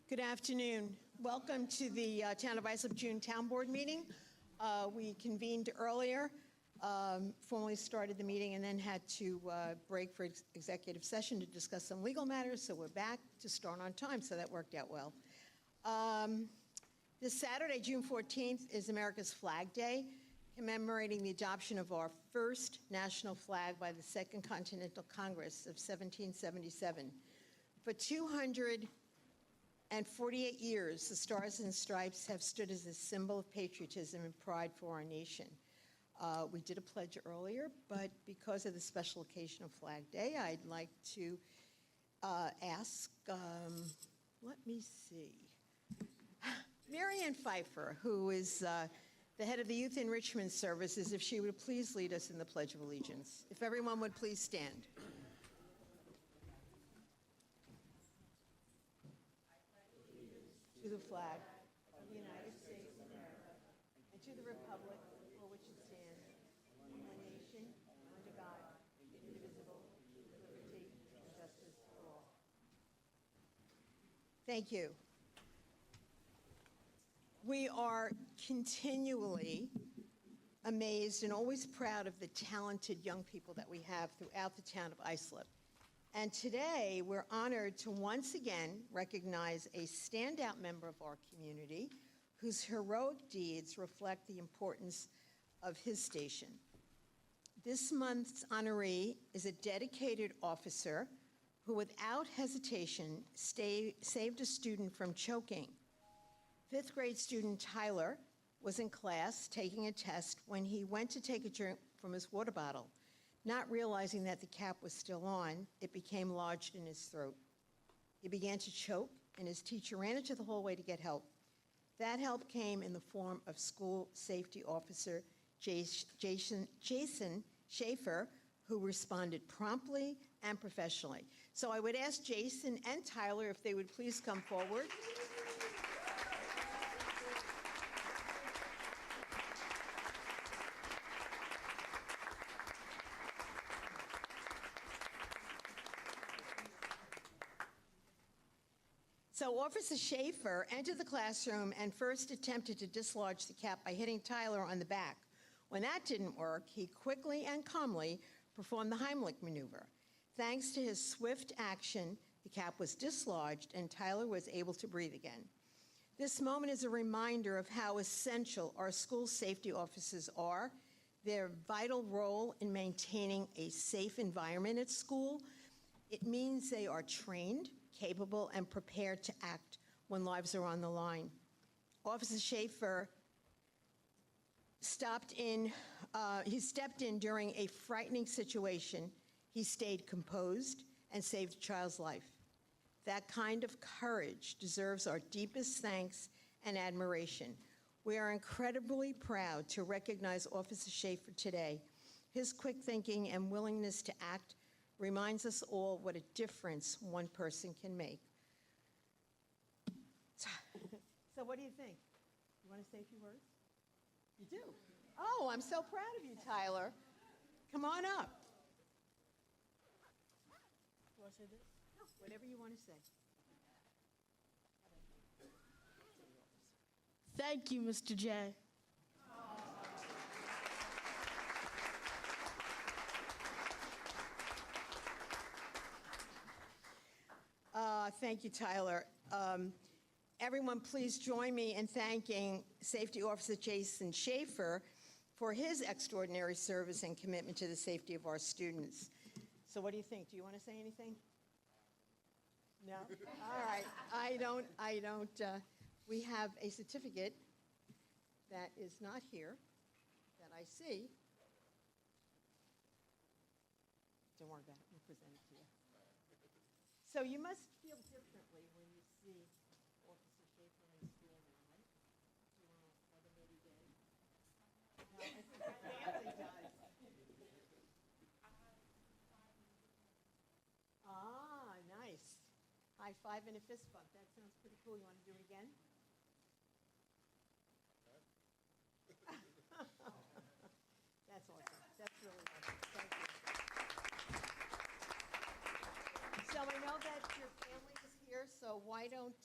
Good afternoon. Welcome to the Town of Islip June Town Board meeting. We convened earlier, formally started the meeting, and then had to break for executive session to discuss some legal matters, so we're back to start on time, so that worked out well. This Saturday, June 14th, is America's Flag Day, commemorating the adoption of our first national flag by the Second Continental Congress of 1777. For 248 years, the Stars and Stripes have stood as a symbol of patriotism and pride for our nation. We did a pledge earlier, but because of the special occasion of Flag Day, I'd like to ask, let me see, Marianne Pfeiffer, who is the head of the Youth Enrichment Services, if she would please lead us in the Pledge of Allegiance. If everyone would please stand. To the flag of the United States of America, and to the republic for which it stands, one nation, under God, indivisible, with liberty and justice for all. Thank you. We are continually amazed and always proud of the talented young people that we have throughout the town of Islip. And today, we're honored to once again recognize a standout member of our community whose heroic deeds reflect the importance of his station. This month's honoree is a dedicated officer who, without hesitation, saved a student from choking. Fifth grade student Tyler was in class taking a test when he went to take a drink from his water bottle. Not realizing that the cap was still on, it became lodged in his throat. He began to choke, and his teacher ran into the hallway to get help. That help came in the form of school safety officer Jason Schaefer, who responded promptly and professionally. So I would ask Jason and Tyler if they would please come forward. So Officer Schaefer entered the classroom and first attempted to dislodge the cap by hitting Tyler on the back. When that didn't work, he quickly and calmly performed the Heimlich maneuver. Thanks to his swift action, the cap was dislodged and Tyler was able to breathe again. This moment is a reminder of how essential our school safety officers are, their vital role in maintaining a safe environment at school. It means they are trained, capable, and prepared to act when lives are on the line. Officer Schaefer stepped in during a frightening situation. He stayed composed and saved a child's life. That kind of courage deserves our deepest thanks and admiration. We are incredibly proud to recognize Officer Schaefer today. His quick thinking and willingness to act reminds us all what a difference one person can make. So what do you think? You want to say a few words? You do? Oh, I'm so proud of you, Tyler. Come on up. You want to say this? No, whatever you want to say. Thank you, Mr. J. Thank you, Tyler. Everyone, please join me in thanking Safety Officer Jason Schaefer for his extraordinary service and commitment to the safety of our students. So what do you think? Do you want to say anything? No? All right. I don't. We have a certificate that is not here that I see. Don't worry about it. We'll present it to you. So you must feel differently when you see Officer Schaefer in school now, right? Do you want another maybe day? No, I think the family does. Ah, nice. High five and a fist bump. That sounds pretty cool. You want to do it again? That's awesome. That's really awesome. Thank you. So I know that your family is here, so why don't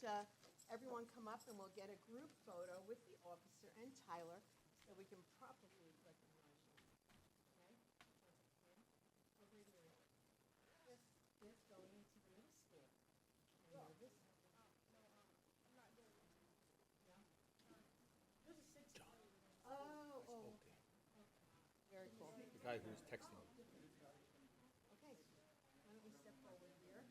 everyone come up and we'll get a group photo with the officer and Tyler so we can properly recognize you. Okay? Over here. This going into the new school. And this. Oh. Very cool. The guy who was texting me. Okay, why don't we step forward here?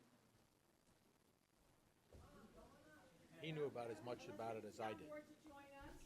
He knew about as much about it as I did. Board to join us.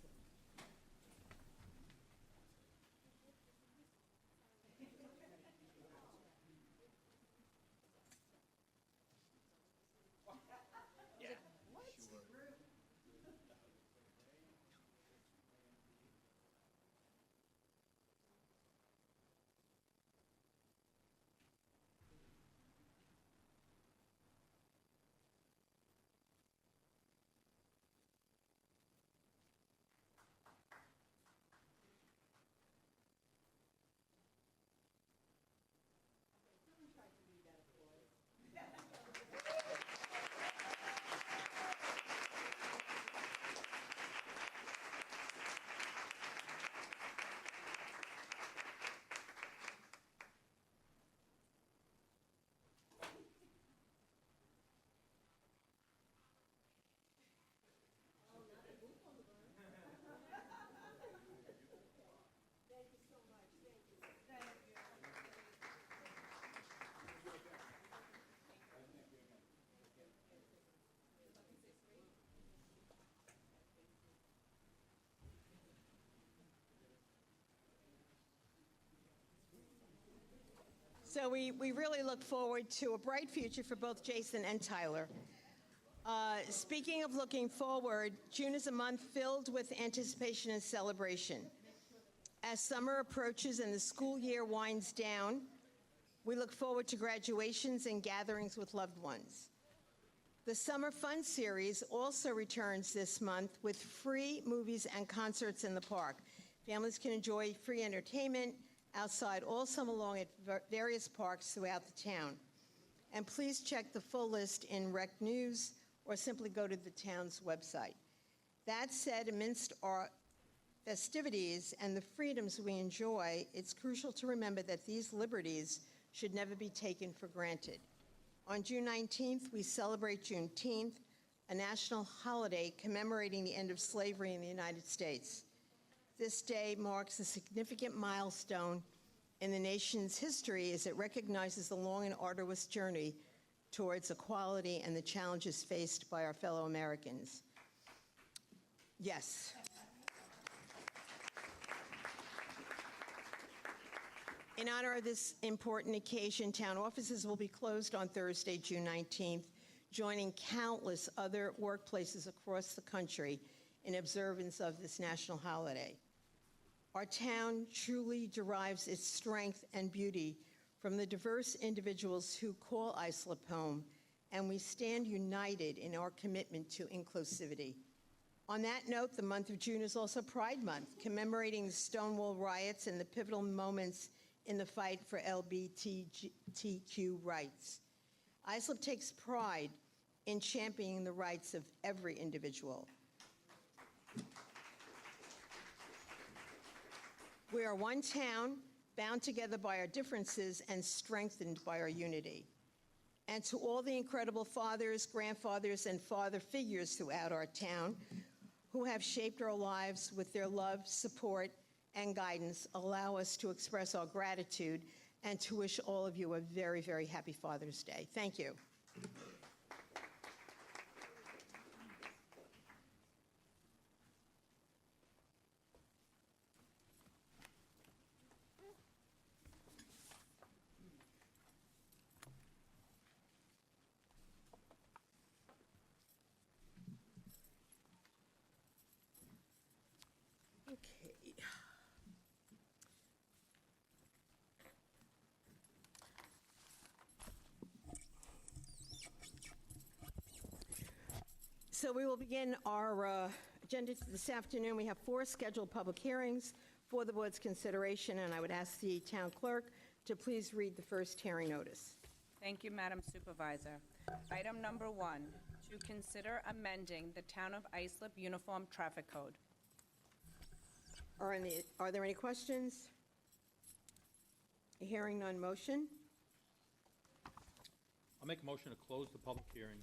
So we really look forward to a bright future for both Jason and Tyler. Speaking of looking forward, June is a month filled with anticipation and celebration. As summer approaches and the school year winds down, we look forward to graduations and gatherings with loved ones. The Summer Fun Series also returns this month with free movies and concerts in the park. Families can enjoy free entertainment outside all summer long at various parks throughout the town. And please check the full list in Rec News or simply go to the town's website. That said, amidst our festivities and the freedoms we enjoy, it's crucial to remember that these liberties should never be taken for granted. On June 19th, we celebrate Juneteenth, a national holiday commemorating the end of slavery in the United States. This day marks a significant milestone in the nation's history as it recognizes the long and arduous journey towards equality and the challenges faced by our fellow Americans. Yes. In honor of this important occasion, town offices will be closed on Thursday, June 19th, joining countless other workplaces across the country in observance of this national holiday. Our town truly derives its strength and beauty from the diverse individuals who call Islip home, and we stand united in our commitment to inclusivity. On that note, the month of June is also Pride Month, commemorating the Stonewall riots and the pivotal moments in the fight for LGBTQ rights. Islip takes pride in championing the rights of every individual. We are one town, bound together by our differences and strengthened by our unity. And to all the incredible fathers, grandfathers, and father figures throughout our town who have shaped our lives with their love, support, and guidance, allow us to express our gratitude and to wish all of you a very, very happy Father's Day. Thank you. Okay. So we will begin our agenda this afternoon. We have 4 scheduled public hearings for the board's consideration, and I would ask the town clerk to please read the first hearing notice. Thank you, Madam Supervisor. Item number 1, To consider amending the Town of Islip Uniform Traffic Code. Are there any questions? Hearing none, motion? I'll make a motion to close the public hearing,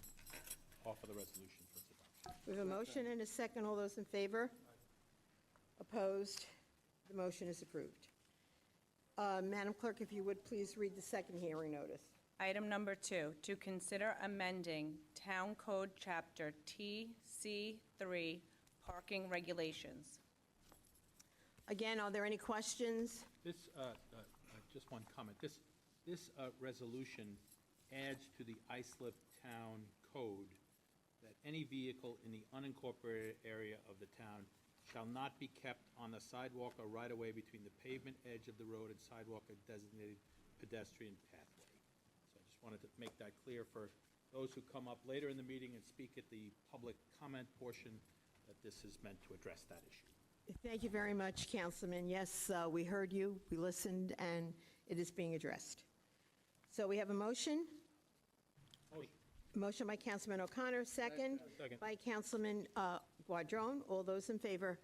offer the resolution for its adoption. We have a motion and a second. All those in favor? Opposed? The motion is approved. Madam Clerk, if you would please read the second hearing notice. Item number 2, to consider amending Town Code Chapter TC3 Parking Regulations. Again, are there any questions? This, just one comment. This resolution adds to the Islip Town Code that any vehicle in the unincorporated area of the town shall not be kept on the sidewalk or right-of-way between the pavement edge of the road and sidewalk or designated pedestrian pathway. So I just wanted to make that clear for those who come up later in the meeting and speak at the public comment portion, that this is meant to address that issue. Thank you very much, Councilman. Yes, we heard you, we listened, and it is being addressed. So we have a motion. Motion by Councilman O'Connor, second. Second. By Councilman Guadrone. All those in favor?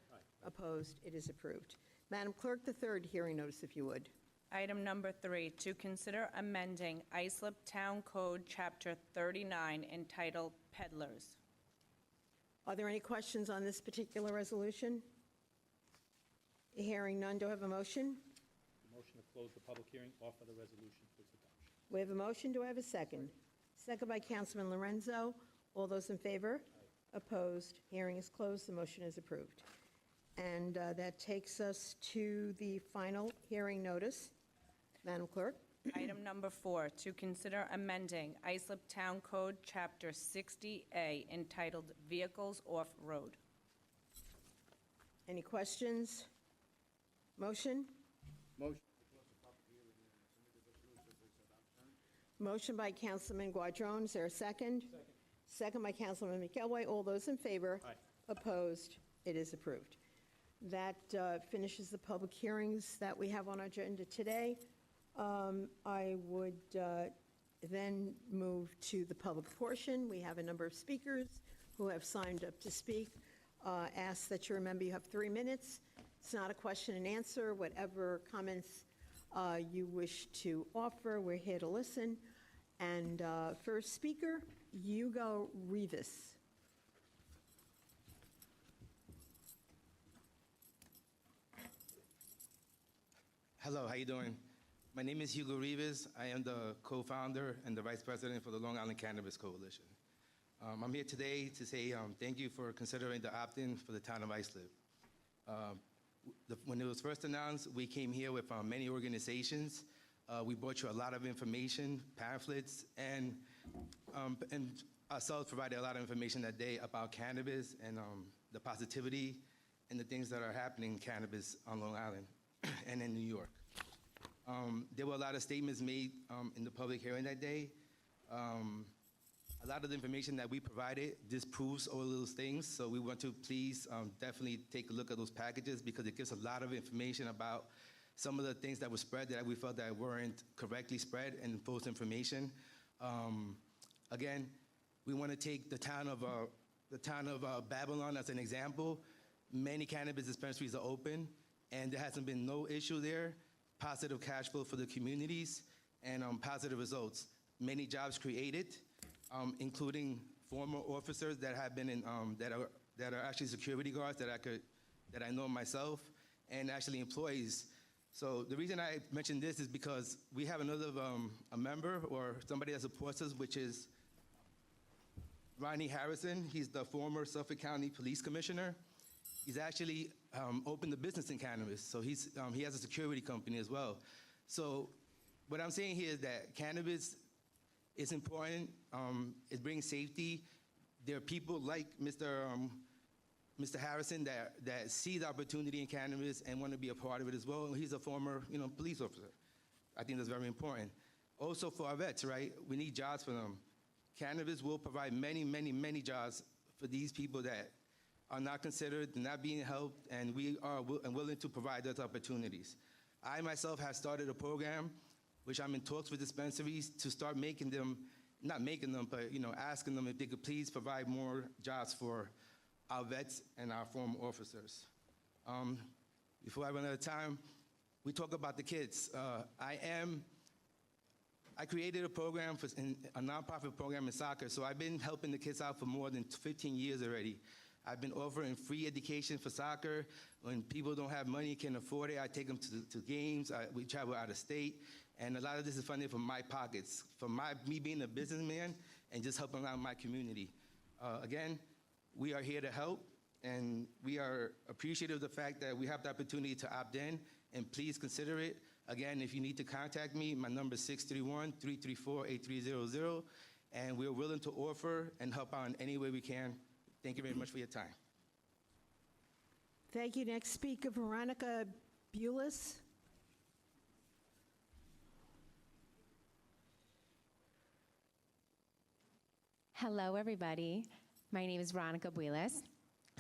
Opposed? It is approved. Madam Clerk, the third hearing notice, if you would. Item number 3, to consider amending Islip Town Code Chapter 39 entitled Peddlers. Are there any questions on this particular resolution? Hearing none, do I have a motion? Motion to close the public hearing, offer the resolution for its adoption. We have a motion, do I have a second? Second by Councilman Lorenzo. All those in favor? Opposed? Hearing is closed, the motion is approved. And that takes us to the final hearing notice. Madam Clerk? Item number 4, to consider amending Islip Town Code Chapter 60A entitled Vehicles Off-Road. Any questions? Motion? Motion by Councilman Guadrone. Is there a second? Second by Councilman McElroy. All those in favor? Aye. Opposed? It is approved. That finishes the public hearings that we have on our agenda today. I would then move to the public portion. We have a number of speakers who have signed up to speak. Ask that you remember you have 3 minutes. It's not a question and answer. Whatever comments you wish to offer, we're here to listen. And first speaker, Hugo Rivas. Hello, how you doing? My name is Hugo Rivas. I am the co-founder and the vice president for the Long Island Cannabis Coalition. I'm here today to say thank you for considering the opt-in for the town of Islip. When it was first announced, we came here with many organizations. We brought you a lot of information, pamphlets, and ourselves provided a lot of information that day about cannabis and the positivity and the things that are happening in cannabis on Long Island and in New York. There were a lot of statements made in the public hearing that day. A lot of the information that we provided disproves all of those things, so we want to please definitely take a look at those packages because it gives a lot of information about some of the things that were spread that we felt that weren't correctly spread and false information. Again, we want to take the town of Babylon as an example. Many cannabis dispensaries are open, and there hasn't been no issue there. Positive cash flow for the communities and positive results. Many jobs created, including former officers that have been in that are actually security guards that I know myself, and actually employees. So the reason I mention this is because we have another a member or somebody that supports us, which is Ronnie Harrison. He's the former Suffolk County Police Commissioner. He's actually opened a business in cannabis, so he has a security company as well. So what I'm saying here is that cannabis is important. It brings safety. There are people like Mr. Harrison that see the opportunity in cannabis and want to be a part of it as well. He's a former police officer. I think that's very important. Also for our vets, right? We need jobs for them. Cannabis will provide many, many, many jobs for these people that are not considered, not being helped, and we are willing to provide those opportunities. I myself have started a program, which I'm in talks with dispensaries to start making them not making them, but, asking them if they could please provide more jobs for our vets and our former officers. Before I run out of time, we talk about the kids. I created a program, a nonprofit program in soccer, so I've been helping the kids out for more than 15 years already. I've been offering free education for soccer. When people don't have money, can't afford it, I take them to games. We travel out of state, and a lot of this is funded from my pockets, from me being a businessman and just helping out my community. Again, we are here to help, and we are appreciative of the fact that we have the opportunity to opt in, and please consider it. Again, if you need to contact me, my number is 631-334-8300, and we're willing to offer and help out in any way we can. Thank you very much for your time. Thank you. Next speaker, Veronica Bulis. Hello, everybody. My name is Veronica Buelas.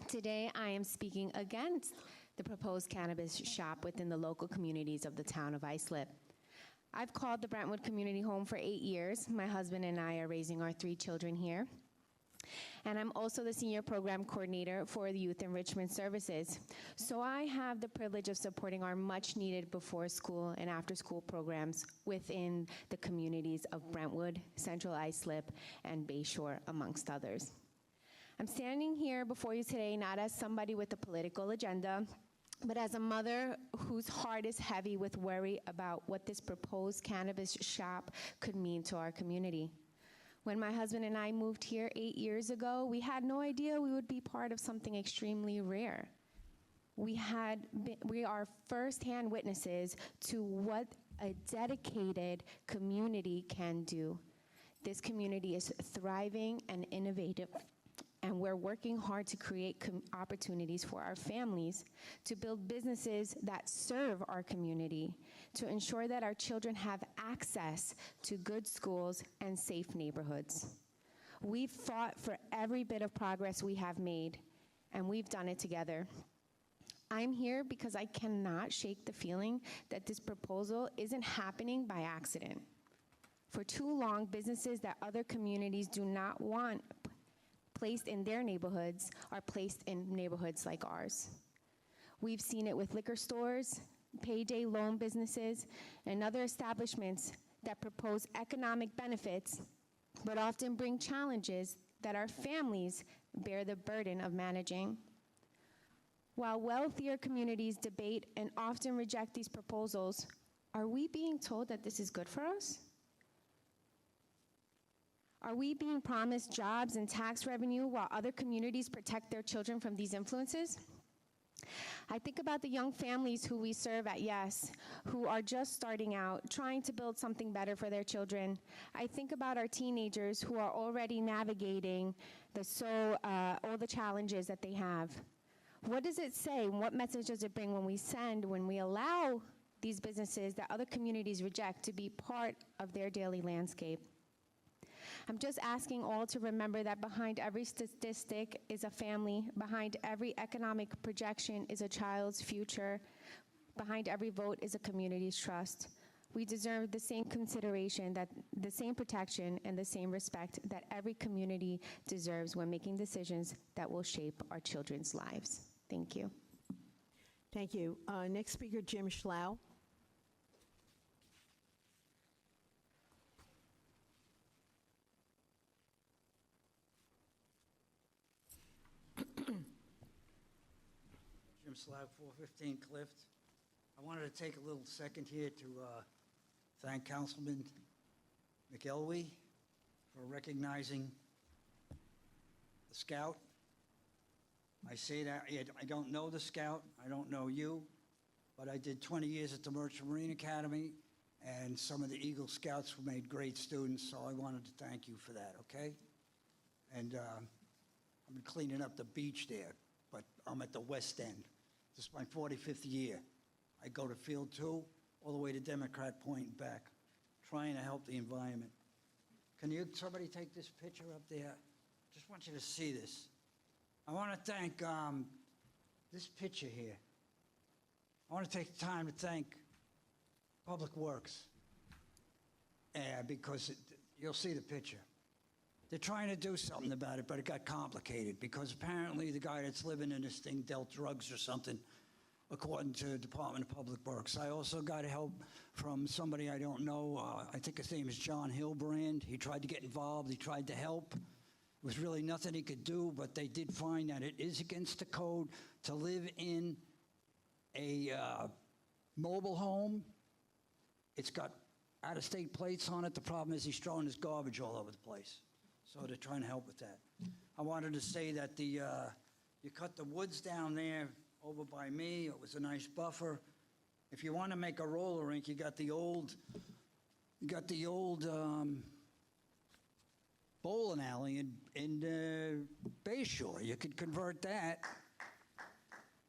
Today, I am speaking against the proposed cannabis shop within the local communities of the town of Islip. I've called the Brentwood Community Home for 8 years. My husband and I are raising our 3 children here. And I'm also the Senior Program Coordinator for the Youth Enrichment Services. So I have the privilege of supporting our much-needed before-school and after-school programs within the communities of Brentwood, Central Islip, and Bayshore, amongst others. I'm standing here before you today not as somebody with a political agenda, but as a mother whose heart is heavy with worry about what this proposed cannabis shop could mean to our community. When my husband and I moved here 8 years ago, we had no idea we would be part of something extremely rare. We are firsthand witnesses to what a dedicated community can do. This community is thriving and innovative, and we're working hard to create opportunities for our families, to build businesses that serve our community, to ensure that our children have access to good schools and safe neighborhoods. We've fought for every bit of progress we have made, and we've done it together. I'm here because I cannot shake the feeling that this proposal isn't happening by accident. For too long, businesses that other communities do not want placed in their neighborhoods are placed in neighborhoods like ours. We've seen it with liquor stores, payday loan businesses, and other establishments that propose economic benefits, but often bring challenges that our families bear the burden of managing. While wealthier communities debate and often reject these proposals, are we being told that this is good for us? Are we being promised jobs and tax revenue while other communities protect their children from these influences? I think about the young families who we serve at Yes, who are just starting out, trying to build something better for their children. I think about our teenagers who are already navigating all the challenges that they have. What does it say? What message does it bring when we allow these businesses that other communities reject to be part of their daily landscape? I'm just asking all to remember that behind every statistic is a family, behind every economic projection is a child's future, behind every vote is a community's trust. We deserve the same consideration, the same protection, and the same respect that every community deserves when making decisions that will shape our children's lives. Thank you. Thank you. Next speaker, Jim Schlau. Jim Slav, 415 Clift. I wanted to take a little second here to thank Councilman McElwee for recognizing the Scout. I say that, I don't know the Scout, I don't know you, but I did 20 years at the Merchant Marine Academy, and some of the Eagle Scouts made great students, so I wanted to thank you for that, okay? And I've been cleaning up the beach there, but I'm at the West End. This is my 45th year. I go to Field 2, all the way to Democrat Point and back, trying to help the environment. Can somebody take this picture up there? Just want you to see this. I want to thank this picture here. I want to take the time to thank Public Works, because you'll see the picture. They're trying to do something about it, but it got complicated because apparently the guy that's living in this thing dealt drugs or something, according to the Department of Public Works. I also got help from somebody I don't know. I think his name is John Hilbrand. He tried to get involved. He tried to help. There was really nothing he could do, but they did find that it is against the code to live in a mobile home. It's got out-of-state plates on it. The problem is he's throwing his garbage all over the place. So they're trying to help with that. I wanted to say that you cut the woods down there over by me. It was a nice buffer. If you want to make a roller rink, you got the old bowling alley in Bayshore. You could convert that,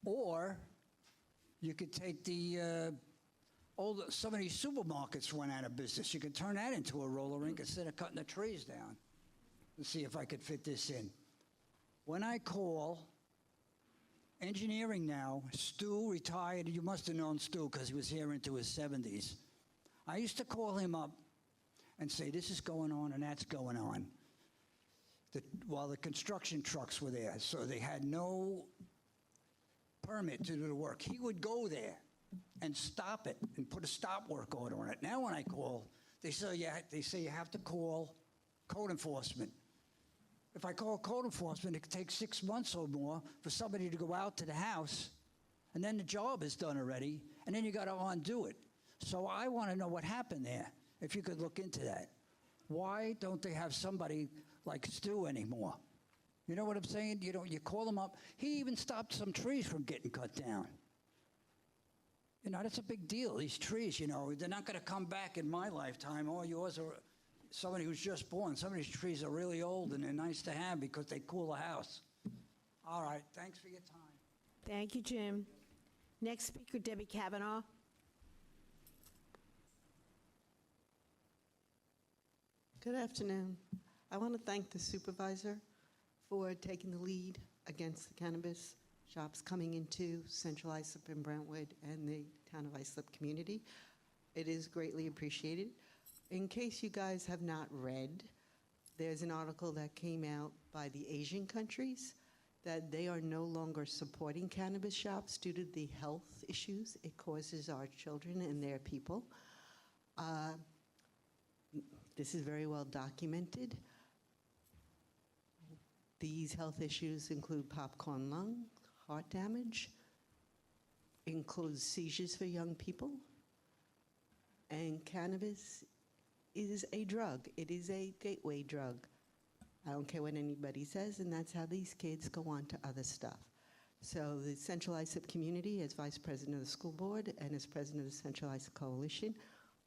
or you could take some of these supermarkets went out of business. You could turn that into a roller rink instead of cutting the trees down. Let's see if I could fit this in. When I call engineering now, Stu retired. You must have known Stu because he was here into his 70s. I used to call him up and say, this is going on and that's going on. While the construction trucks were there, so they had no permit to do the work. He would go there and stop it and put a stop work order on it. Now when I call, they say you have to call code enforcement. If I call code enforcement, it could take 6 months or more for somebody to go out to the house, and then the job is done already, and then you got to undo it. So I want to know what happened there, if you could look into that. Why don't they have somebody like Stu anymore? You know what I'm saying? You call him up. He even stopped some trees from getting cut down. That's a big deal, these trees, they're not going to come back in my lifetime. All yours are somebody who's just born. Some of these trees are really old, and they're nice to have because they cool a house. All right, thanks for your time. Thank you, Jim. Next speaker, Debbie Kavanaugh. Good afternoon. I want to thank the supervisor for taking the lead against the cannabis shops coming into Central Islip and Brentwood and the town of Islip community. It is greatly appreciated. In case you guys have not read, there's an article that came out by the Asian countries that they are no longer supporting cannabis shops due to the health issues it causes our children and their people. This is very well documented. These health issues include popcorn lung, heart damage, includes seizures for young people, and cannabis is a drug. It is a gateway drug. I don't care what anybody says, and that's how these kids go on to other stuff. So the Central Islip community, as Vice President of the School Board and as President of the Central Islip Coalition,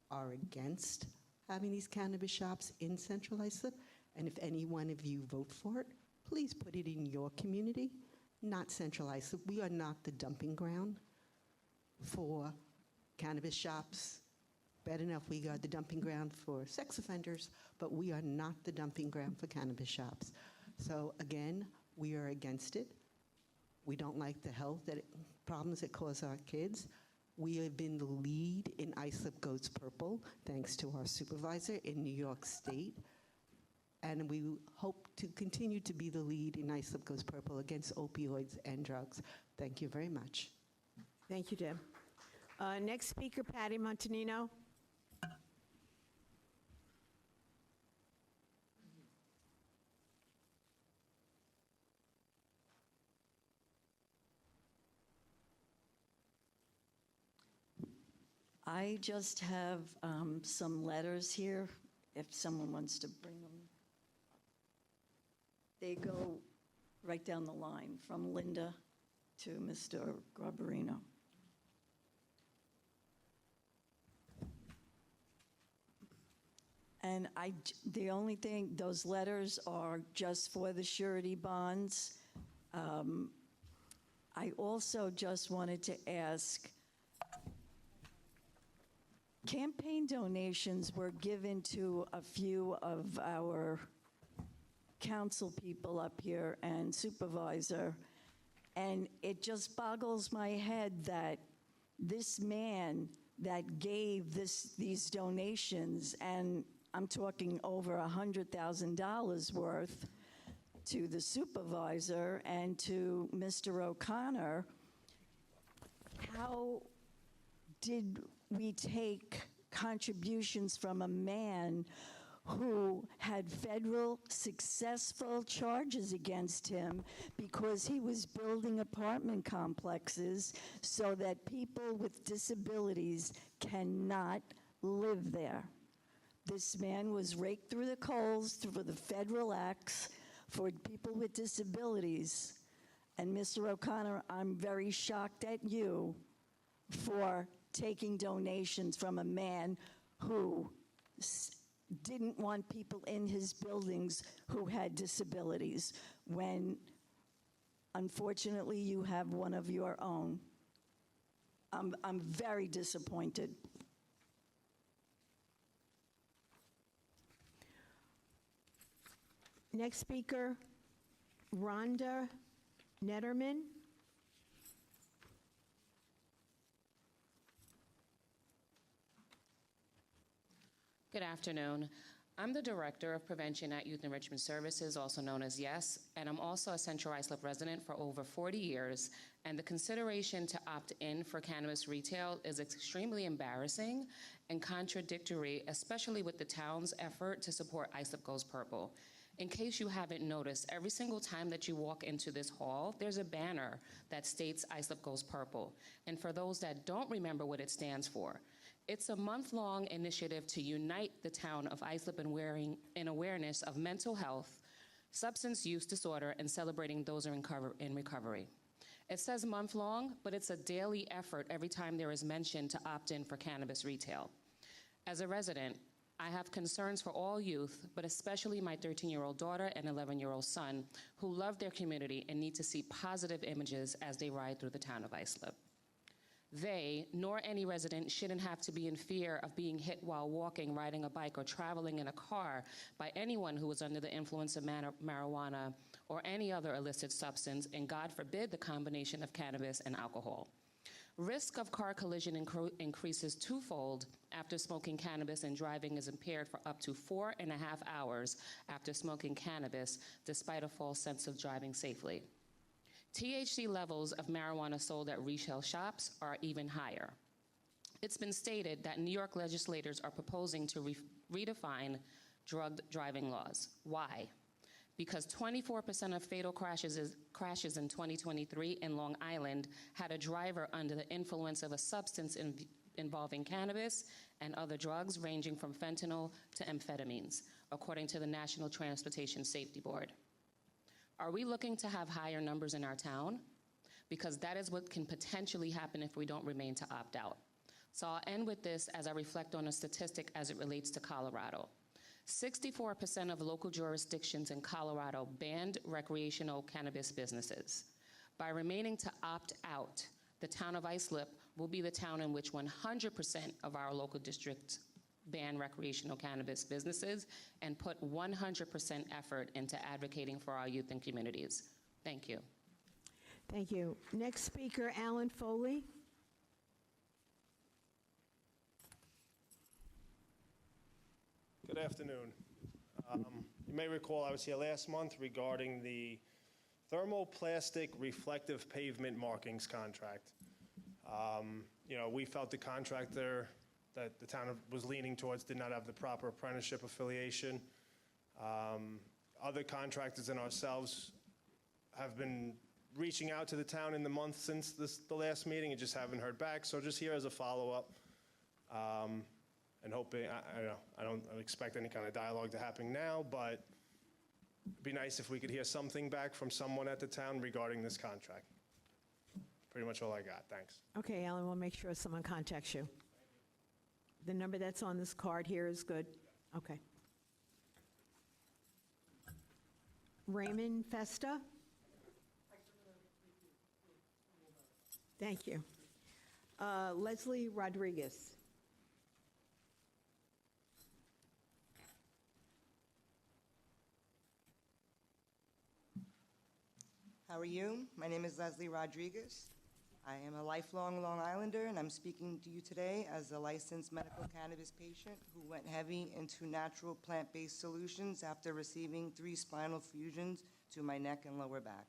are against having these cannabis shops in Central Islip. And if any one of you vote for it, please put it in your community, not Central Islip. We are not the dumping ground for cannabis shops. Bad enough we are the dumping ground for sex offenders, but we are not the dumping ground for cannabis shops. So again, we are against it. We don't like the health problems it cause our kids. We have been the lead in Islip Goes Purple, thanks to our supervisor in New York State. And we hope to continue to be the lead in Islip Goes Purple against opioids and drugs. Thank you very much. Thank you, Deb. Next speaker, Patty Montanino. I just have some letters here, if someone wants to bring them. They go right down the line, from Linda to Mr. Garbarino. And the only thing, those letters are just for the surety bonds. I also just wanted to ask, campaign donations were given to a few of our council people up here and supervisor, and it just boggles my head that this man that gave these donations, and I'm talking over $100,000 worth to the supervisor and to Mr. O'Connor, how did we take contributions from a man who had federal successful charges against him because he was building apartment complexes so that people with disabilities cannot live there? This man was raked through the coals for the federal acts for people with disabilities. And Mr. O'Connor, I'm very shocked at you for taking donations from a man who didn't want people in his buildings who had disabilities, when unfortunately you have one of your own. I'm very disappointed. Next speaker, Rhonda Netterman. Good afternoon. I'm the Director of Prevention at Youth Enrichment Services, also known as YES, and I'm also a Central Islip resident for over 40 years, and the consideration to opt in for cannabis retail is extremely embarrassing and contradictory, especially with the town's effort to support Islip Goes Purple. In case you haven't noticed, every single time that you walk into this hall, there's a banner that states Islip Goes Purple. And for those that don't remember what it stands for, it's a month-long initiative to unite the town of Islip in awareness of mental health, substance use disorder, and celebrating those in recovery. It says month-long, but it's a daily effort every time there is mention to opt in for cannabis retail. As a resident, I have concerns for all youth, but especially my 13-year-old daughter and 11-year-old son, who love their community and need to see positive images as they ride through the town of Islip. They, nor any resident, shouldn't have to be in fear of being hit while walking, riding a bike, or traveling in a car by anyone who is under the influence of marijuana or any other illicit substance, and God forbid the combination of cannabis and alcohol. Risk of car collision increases twofold after smoking cannabis, and driving is impaired for up to 4.5 hours after smoking cannabis, despite a false sense of driving safely. THC levels of marijuana sold at retail shops are even higher. It's been stated that New York legislators are proposing to redefine drug driving laws. Why? Because 24% of fatal crashes in 2023 in Long Island had a driver under the influence of a substance involving cannabis and other drugs ranging from fentanyl to amphetamines, according to the National Transportation Safety Board. Are we looking to have higher numbers in our town? Because that is what can potentially happen if we don't remain to opt out. So I'll end with this as I reflect on a statistic as it relates to Colorado. 64% of local jurisdictions in Colorado banned recreational cannabis businesses. By remaining to opt out, the town of Islip will be the town in which 100% of our local districts ban recreational cannabis businesses and put 100% effort into advocating for our youth and communities. Thank you. Thank you. Next speaker, Alan Foley. Good afternoon. You may recall I was here last month regarding the thermoplastic reflective pavement markings contract. We felt the contractor that the town was leaning towards did not have the proper apprenticeship affiliation. Other contractors and ourselves have been reaching out to the town in the month since the last meeting and just haven't heard back. So just here as a follow-up, and hoping, I don't expect any kind of dialogue to happen now, but it'd be nice if we could hear something back from someone at the town regarding this contract. Pretty much all I got. Thanks. Okay, Alan, we'll make sure someone contacts you. The number that's on this card here is good? Okay. Raymond Festa? Thank you. Leslie Rodriguez? How are you? My name is Leslie Rodriguez. I am a lifelong Long Islander, and I'm speaking to you today as a licensed medical cannabis patient who went heavy into natural plant-based solutions after receiving 3 spinal fusions to my neck and lower back.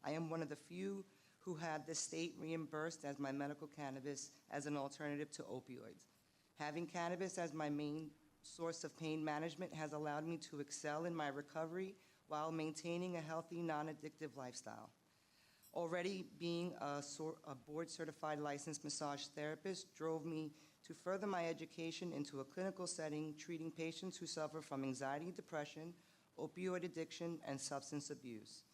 I am one of the few who had the state reimbursed as my medical cannabis as an alternative to opioids. Having cannabis as my main source of pain management has allowed me to excel in my recovery while maintaining a healthy, non-addictive lifestyle. Already being a board-certified licensed massage therapist drove me to further my education into a clinical setting, treating patients who suffer from anxiety, depression, opioid addiction, and substance abuse.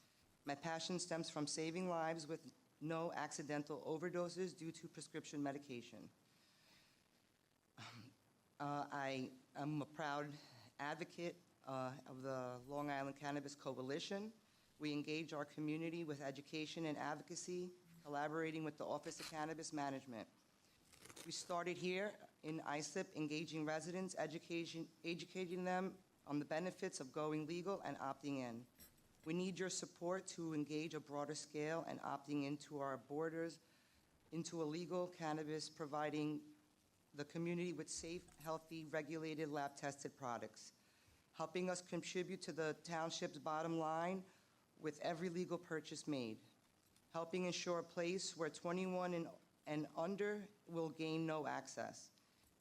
My passion stems from saving lives with no accidental overdoses due to prescription medication. I am a proud advocate of the Long Island Cannabis Coalition. We engage our community with education and advocacy, collaborating with the Office of Cannabis Management. We started here in Islip, engaging residents, educating them on the benefits of going legal and opting in. We need your support to engage a broader scale and opting into our borders, into a legal cannabis, providing the community with safe, healthy, regulated, lab-tested products, helping us contribute to the township's bottom line with every legal purchase made, helping ensure a place where 21 and under will gain no access.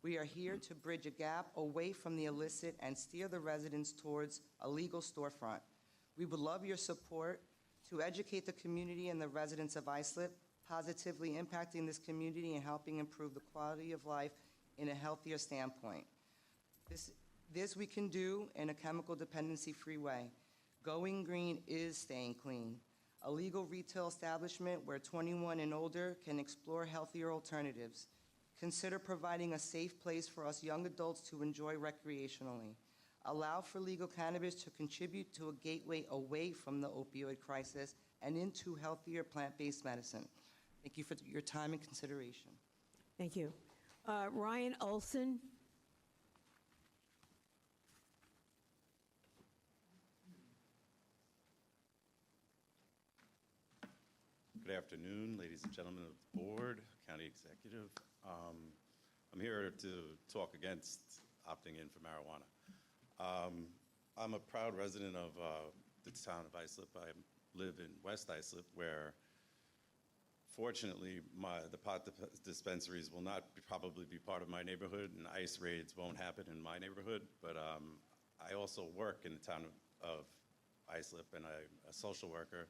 We are here to bridge a gap away from the illicit and steer the residents towards a legal storefront. We would love your support to educate the community and the residents of Islip, positively impacting this community and helping improve the quality of life in a healthier standpoint. This we can do in a chemical dependency-free way. Going green is staying clean. A legal retail establishment where 21 and older can explore healthier alternatives. Consider providing a safe place for us young adults to enjoy recreationally. Allow for legal cannabis to contribute to a gateway away from the opioid crisis and into healthier plant-based medicine. Thank you for your time and consideration. Thank you. Ryan Olson. Good afternoon, ladies and gentlemen of the board, county executive. I'm here to talk against opting in for marijuana. I'm a proud resident of the town of Islip. I live in West Islip, where fortunately the pot dispensaries will not probably be part of my neighborhood, and ICE raids won't happen in my neighborhood. But I also work in the town of Islip, and I'm a social worker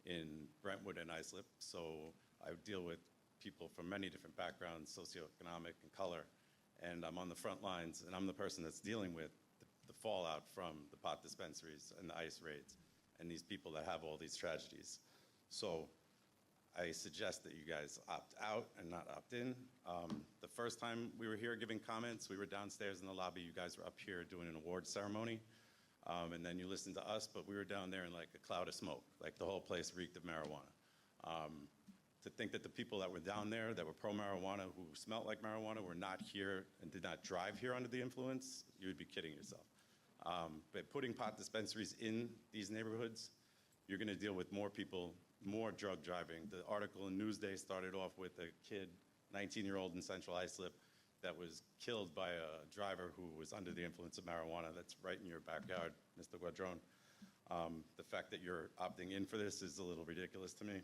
in Brentwood and Islip, so I deal with people from many different backgrounds, socioeconomic and color, and I'm on the front lines, and I'm the person that's dealing with the fallout from the pot dispensaries and the ICE raids, and these people that have all these tragedies. So I suggest that you guys opt out and not opt in. The first time we were here giving comments, we were downstairs in the lobby, you guys were up here doing an award ceremony. And then you listened to us, but we were down there in like a cloud of smoke, like the whole place reeked of marijuana. To think that the people that were down there that were pro-marijuana, who smelled like marijuana, were not here and did not drive here under the influence, you would be kidding yourself. But putting pot dispensaries in these neighborhoods, you're gonna deal with more people, more drug driving. The article in Newsday started off with a kid, 19-year-old in Central Islip, that was killed by a driver who was under the influence of marijuana. That's right in your backyard, Mr. Guadron. The fact that you're opting in for this is a little ridiculous to me.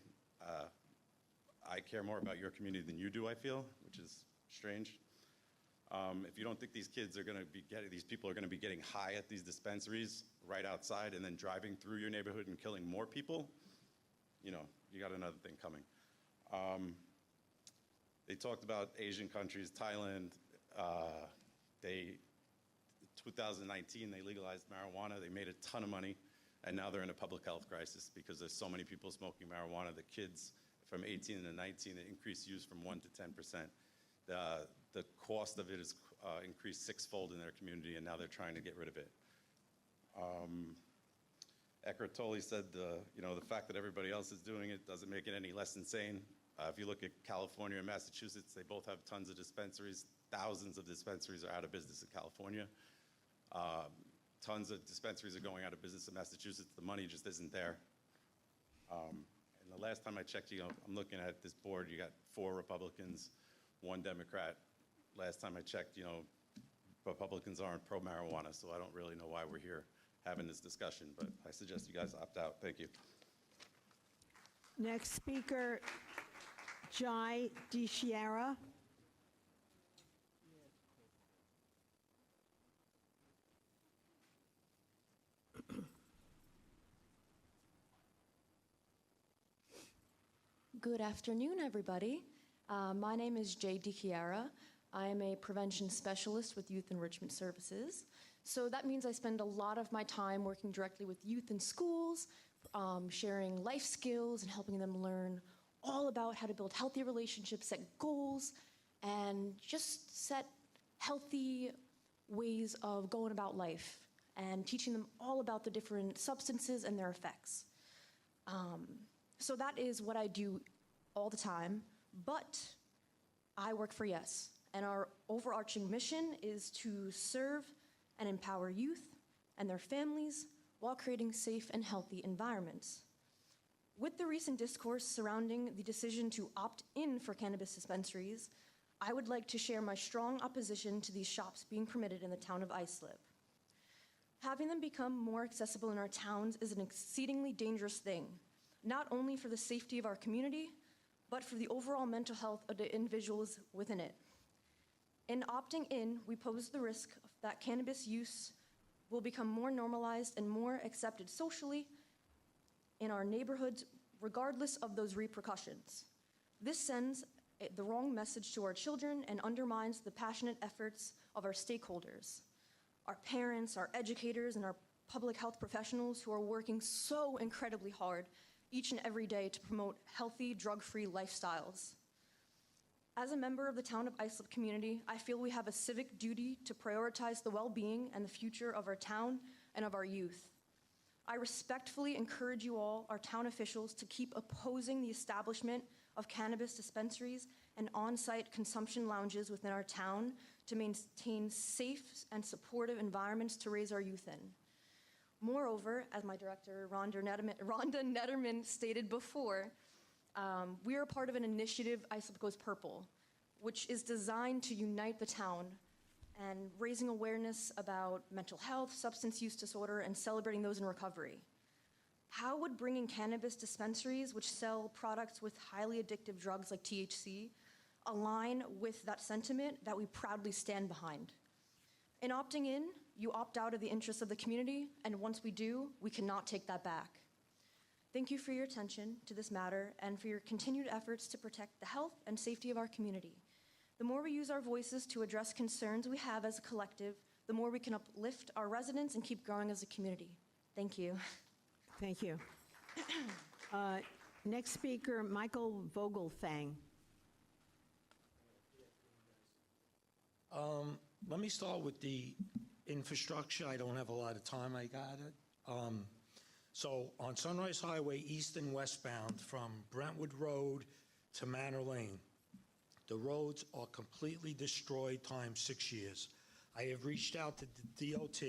I care more about your community than you do, I feel, which is strange. If you don't think these kids are gonna be these people are gonna be getting high at these dispensaries right outside and then driving through your neighborhood and killing more people, you know, you got another thing coming. They talked about Asian countries, Thailand. 2019, they legalized marijuana. They made a ton of money, and now they're in a public health crisis because there's so many people smoking marijuana. The kids from 18 to 19, it increased use from 1% to 10%. The cost of it is increased sixfold in their community, and now they're trying to get rid of it. Eckhart Tolle said, the fact that everybody else is doing it doesn't make it any less insane. If you look at California and Massachusetts, they both have tons of dispensaries. Thousands of dispensaries are out of business in California. Tons of dispensaries are going out of business in Massachusetts. The money just isn't there. And And the last time I checked, I'm looking at this board, you got 4 Republicans, 1 Democrat. Last time I checked, Republicans aren't pro-marijuana, so I don't really know why we're here having this discussion, but I suggest you guys opt out. Thank you. Next speaker, Jai DiChiara. Good afternoon, everybody. My name is Jay DiChiara. I am a prevention specialist with Youth Enrichment Services. So that means I spend a lot of my time working directly with youth in schools, sharing life skills and helping them learn all about how to build healthy relationships, set goals, and just set healthy ways of going about life and teaching them all about the different substances and their effects. So that is what I do all the time, but I work for YES, and our overarching mission is to serve and empower youth and their families while creating safe and healthy environments. With the recent discourse surrounding the decision to opt in for cannabis dispensaries, I would like to share my strong opposition to these shops being permitted in the town of Islip. Having them become more accessible in our towns is an exceedingly dangerous thing, not only for the safety of our community, but for the overall mental health of the individuals within it. In opting in, we pose the risk that cannabis use will become more normalized and more accepted socially in our neighborhoods, regardless of those repercussions. This sends the wrong message to our children and undermines the passionate efforts of our stakeholders, our parents, our educators, and our public health professionals who are working so incredibly hard each and every day to promote healthy, drug-free lifestyles. As a member of the town of Islip community, I feel we have a civic duty to prioritize the well-being and the future of our town and of our youth. I respectfully encourage you all, our town officials, to keep opposing the establishment of cannabis dispensaries and on-site consumption lounges within our town to maintain safe and supportive environments to raise our youth in. Moreover, as my director, Rhonda Netterman, stated before, we are part of an initiative, Islip Goes Purple, which is designed to unite the town and raising awareness about mental health, substance use disorder, and celebrating those in recovery. How would bringing cannabis dispensaries, which sell products with highly addictive drugs like THC, align with that sentiment that we proudly stand behind? In opting in, you opt out of the interests of the community, and once we do, we cannot take that back. Thank you for your attention to this matter and for your continued efforts to protect the health and safety of our community. The more we use our voices to address concerns we have as a collective, the more we can uplift our residents and keep growing as a community. Thank you. Thank you. Next speaker, Michael Vogelfang. Let me start with the infrastructure. I don't have a lot of time. I got it. So on Sunrise Highway, east and westbound from Brentwood Road to Manor Lane, the roads are completely destroyed times 6 years. I have reached out to the DOT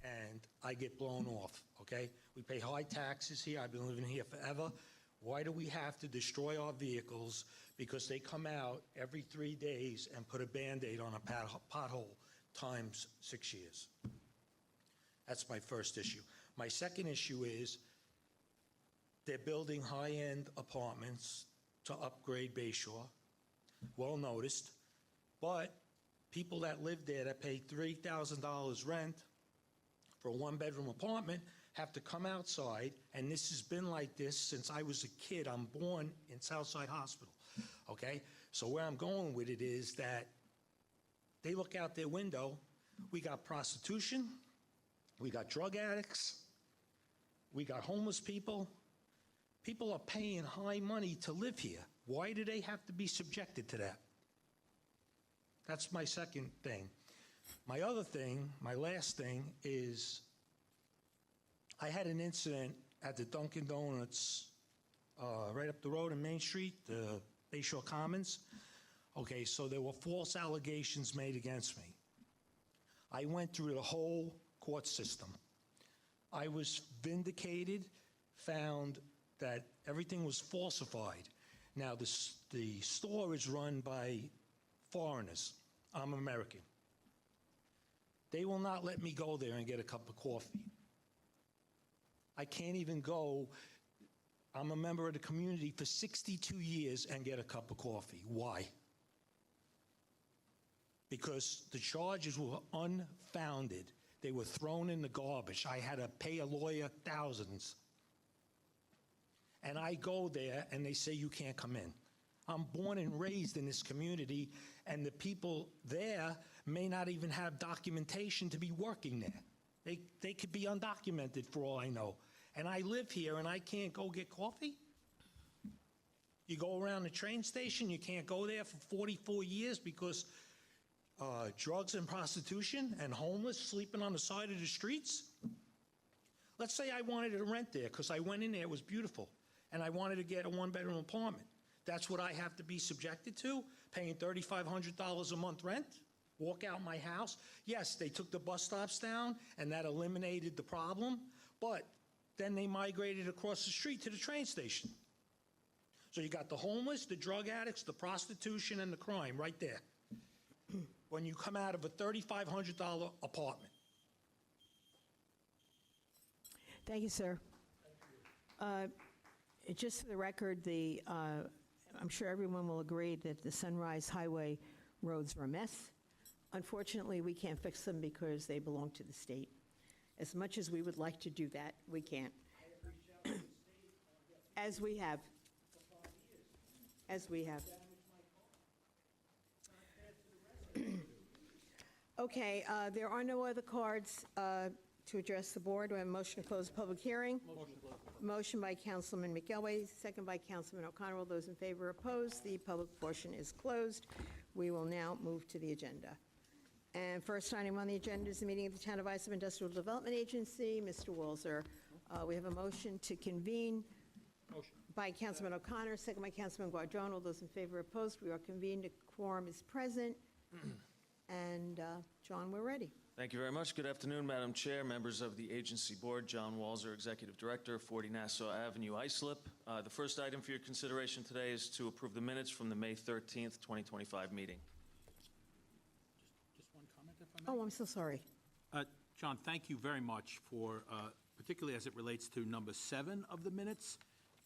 and I get blown off, okay? We pay high taxes here. I've been living here forever. Why do we have to destroy our vehicles? Because they come out every 3 days and put a Band-Aid on a pothole times 6 years. That's my first issue. My second issue is they're building high-end apartments to upgrade Bayshore, well noticed, but people that live there that pay $3,000 rent for a one-bedroom apartment have to come outside, and this has been like this since I was a kid. I'm born in Southside Hospital, okay? So where I'm going with it is that they look out their window, we got prostitution, we got drug addicts, we got homeless people. People are paying high money to live here. Why do they have to be subjected to that? That's my second thing. My other thing, my last thing is I had an incident at the Dunkin' Donuts right up the road in Main Street, the Bayshore Commons. Okay, so there were false allegations made against me. I went through the whole court system. I was vindicated, found that everything was falsified. Now, the store is run by foreigners. I'm American. They will not let me go there and get a cup of coffee. I can't even go. I'm a member of the community for 62 years and get a cup of coffee. Why? Because the charges were unfounded. They were thrown in the garbage. I had to pay a lawyer thousands. And I go there and they say you can't come in. I'm born and raised in this community, and the people there may not even have documentation to be working there. They could be undocumented for all I know. And I live here and I can't go get coffee? You go around the train station, you can't go there for 44 years because drugs and prostitution and homeless sleeping on the side of the streets? Let's say I wanted to rent there because I went in there, it was beautiful, and I wanted to get a one-bedroom apartment. That's what I have to be subjected to, paying $3,500 a month rent? Walk out my house? Yes, they took the bus stops down, and that eliminated the problem, but then they migrated across the street to the train station. So you got the homeless, the drug addicts, the prostitution, and the crime right there. When you come out of a $3,500 apartment. Thank you, sir. Just for the record, I'm sure everyone will agree that the Sunrise Highway roads are a mess. Unfortunately, we can't fix them because they belong to the state. As much as we would like to do that, we can't. As we have. As we have. Okay, there are no other cards to address the board. We have a motion to close the public hearing. Motion by Councilman McElway, second by Councilman O'Connor. All those in favor, opposed. The public portion is closed. We will now move to the agenda. And first item on the agenda is the meeting of the Town of Islip Industrial Development Agency. Mr. Walzer, we have a motion to convene. Motion. By Councilman O'Connor, second by Councilman Guardone. All those in favor, opposed. We are convened. A quorum is present. And John, we're ready. Thank you very much. Good afternoon, Madam Chair, members of the agency board. John Walzer, Executive Director, 40 Nassau Avenue, Islip. The first item for your consideration today is to approve the minutes from the May 13th, 2025 meeting. Just one comment, if I may. Oh, I'm so sorry. John, thank you very much for, particularly as it relates to number 7 of the minutes,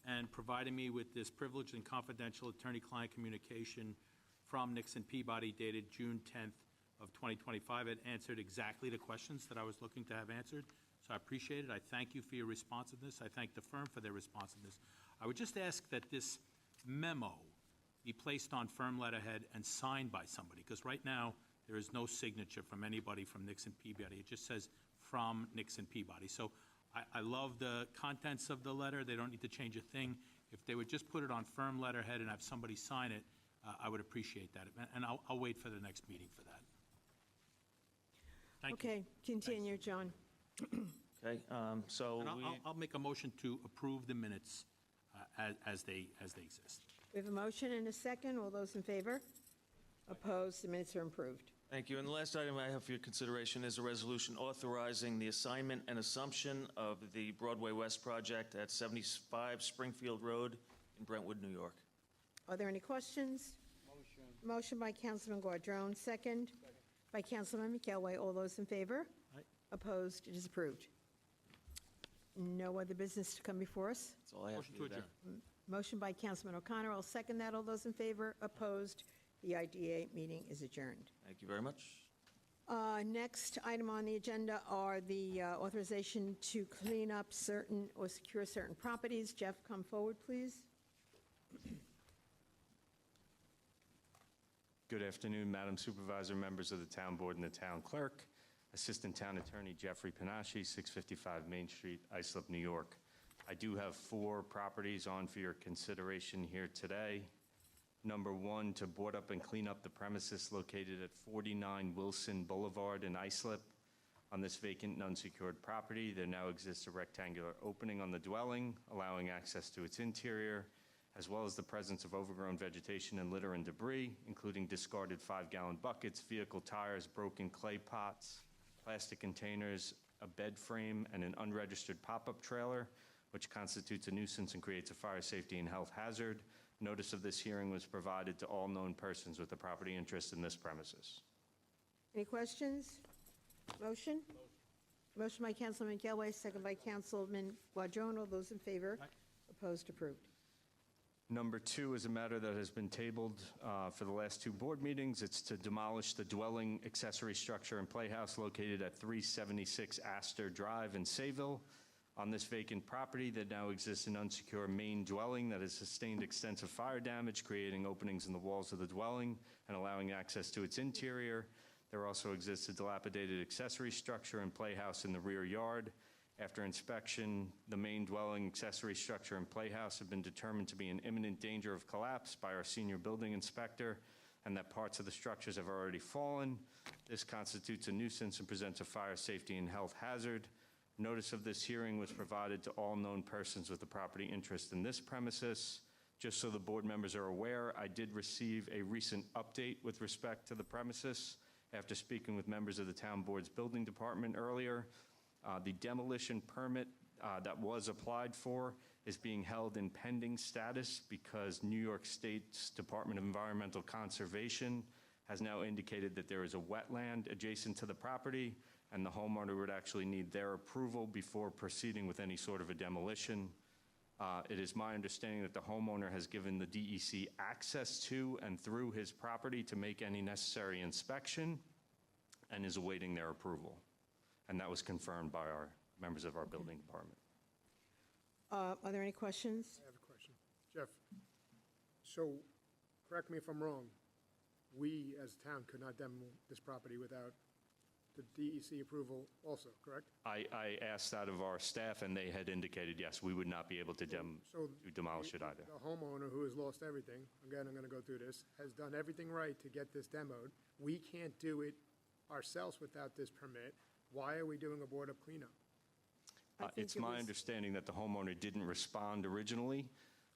and providing me with this privileged and confidential attorney-client communication from Nixon Peabody dated June 10th of 2025. It answered exactly the questions that I was looking to have answered, so I appreciate it. I thank you for your responsiveness. I thank the firm for their responsiveness. I would just ask that this memo be placed on firm letterhead and signed by somebody, because right now there is no signature from anybody from Nixon Peabody. It just says from Nixon Peabody. So I love the contents of the letter. They don't need to change a thing. If they would just put it on firm letterhead and have somebody sign it, I would appreciate that. And I'll wait for the next meeting for that. Thank you. Okay, continue, John. Okay, so And I'll make a motion to approve the minutes as they exist. We have a motion and a second. All those in favor? Opposed? The minutes are approved. Thank you. And the last item I have for your consideration is a resolution authorizing the assignment and assumption of the Broadway West project at 75 Springfield Road in Brentwood, New York. Are there any questions? Motion by Councilman Guardone, second by Councilman McElway. All those in favor? Aye. Opposed? It is approved. No other business to come before us? That's all I have Motion for to you there. adjourn. Motion by Councilman O'Connor. I'll second that. All those in favor? Opposed? The IDA meeting is adjourned. Thank you very much. Next item on the agenda are the authorization to clean up certain or secure certain properties. Jeff, come forward, please. Good afternoon, Madam Supervisor, members of the Town Board and the Town Clerk. Assistant Town Attorney Jeffrey Panache, 655 Main Street, Islip, New York. I do have 4 properties on for your consideration here today. Number 1, to board up and clean up the premises located at 49 Wilson Boulevard in Islip. On this vacant and unsecured property, there now exists a rectangular opening on the dwelling, allowing access to its interior, as well as the presence of overgrown vegetation and litter and debris, including discarded 5-gallon buckets, vehicle tires, broken clay pots, plastic containers, a bed frame, and an unregistered pop-up trailer, which constitutes a nuisance and creates a fire safety and health hazard. Notice of this hearing was provided to all known persons with a property interest in this premises. Any questions? Motion? Motion by Councilman Gelway, second by Councilman Guadron. All those in favor? Opposed? Approved. Number 2 is a matter that has been tabled for the last 2 board meetings. It's to demolish the dwelling, accessory structure, and playhouse located at 376 Astor Drive in Sayville. On this vacant property, there now exists an unsecure main dwelling that has sustained extensive fire damage, creating openings in the walls of the dwelling and allowing access to its interior. There also exists a dilapidated accessory structure and playhouse in the rear yard. After inspection, the main dwelling, accessory structure, and playhouse have been determined to be in imminent danger of collapse by our senior building inspector, and that parts of the structures have already fallen. This constitutes a nuisance and presents a fire safety and health hazard. Notice of this hearing was provided to all known persons with a property interest in this premises. Just so the board members are aware, I did receive a recent update with respect to the premises after speaking with members of the town board's building department earlier. The demolition permit that was applied for is being held in pending status because New York State's Department of Environmental Conservation has now indicated that there is a wetland adjacent to the property, and the homeowner would actually need their approval before proceeding with any sort of a demolition. It is my understanding that the homeowner has given the DEC access to and through his property to make any necessary inspection and is awaiting their approval. And that was confirmed by our members of our building department. Are there any questions? I have a question. Jeff, so correct me if I'm wrong, we as a town could not demo this property without the DEC approval also, correct? I asked that of our staff, and they had indicated, yes, we would not be able to demolish it either. The homeowner who has lost everything, again, I'm going to go through this, has done everything right to get this demoed. We can't do it ourselves without this permit. Why are we doing a board-up cleanup? It's my understanding that the homeowner didn't respond originally,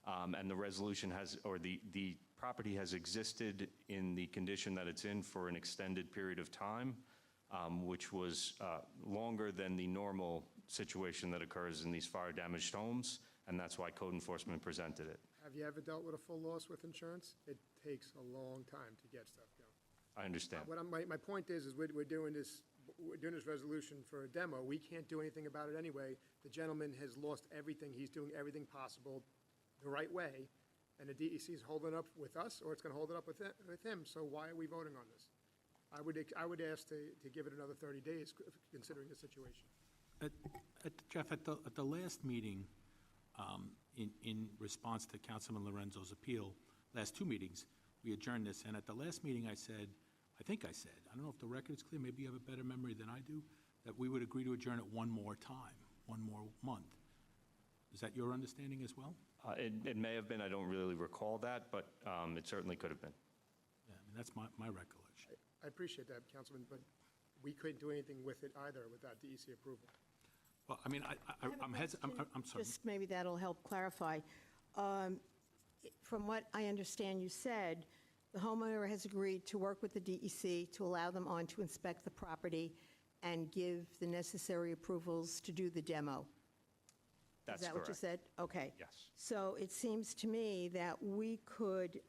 and the resolution has, or the property has existed in the condition that it's in for an extended period of time, which was longer than the normal situation that occurs in these fire-damaged homes, and that's why code enforcement presented it. Have you ever dealt with a full loss with insurance? It takes a long time to get stuff going. I understand. My point is we're doing this resolution for a demo. We can't do anything about it anyway. The gentleman has lost everything. He's doing everything possible the right way, and the DEC is holding up with us, or it's going to hold it up with him. So why are we voting on this? I would ask to give it another 30 days, considering the situation. Jeff, at the last meeting, in response to Councilman Lorenzo's appeal, last 2 meetings, we adjourned this, and at the last meeting I said, I don't know if the record's clear, maybe you have a better memory than I do, that we would agree to adjourn it one more time, one more month. Is that your understanding as well? It may have been. I don't really recall that, but it certainly could have been. Yeah, I mean, that's my recollection. I appreciate that, Councilman, but we couldn't do anything with it either without DEC approval. Well, I mean, I'm sorry. Just maybe that'll help clarify. From what I understand you said, the homeowner has agreed to work with the DEC to allow them on to inspect the property and give the necessary approvals to do the demo. That's Is that what you correct. said? Okay. Yes. So it seems to me that we could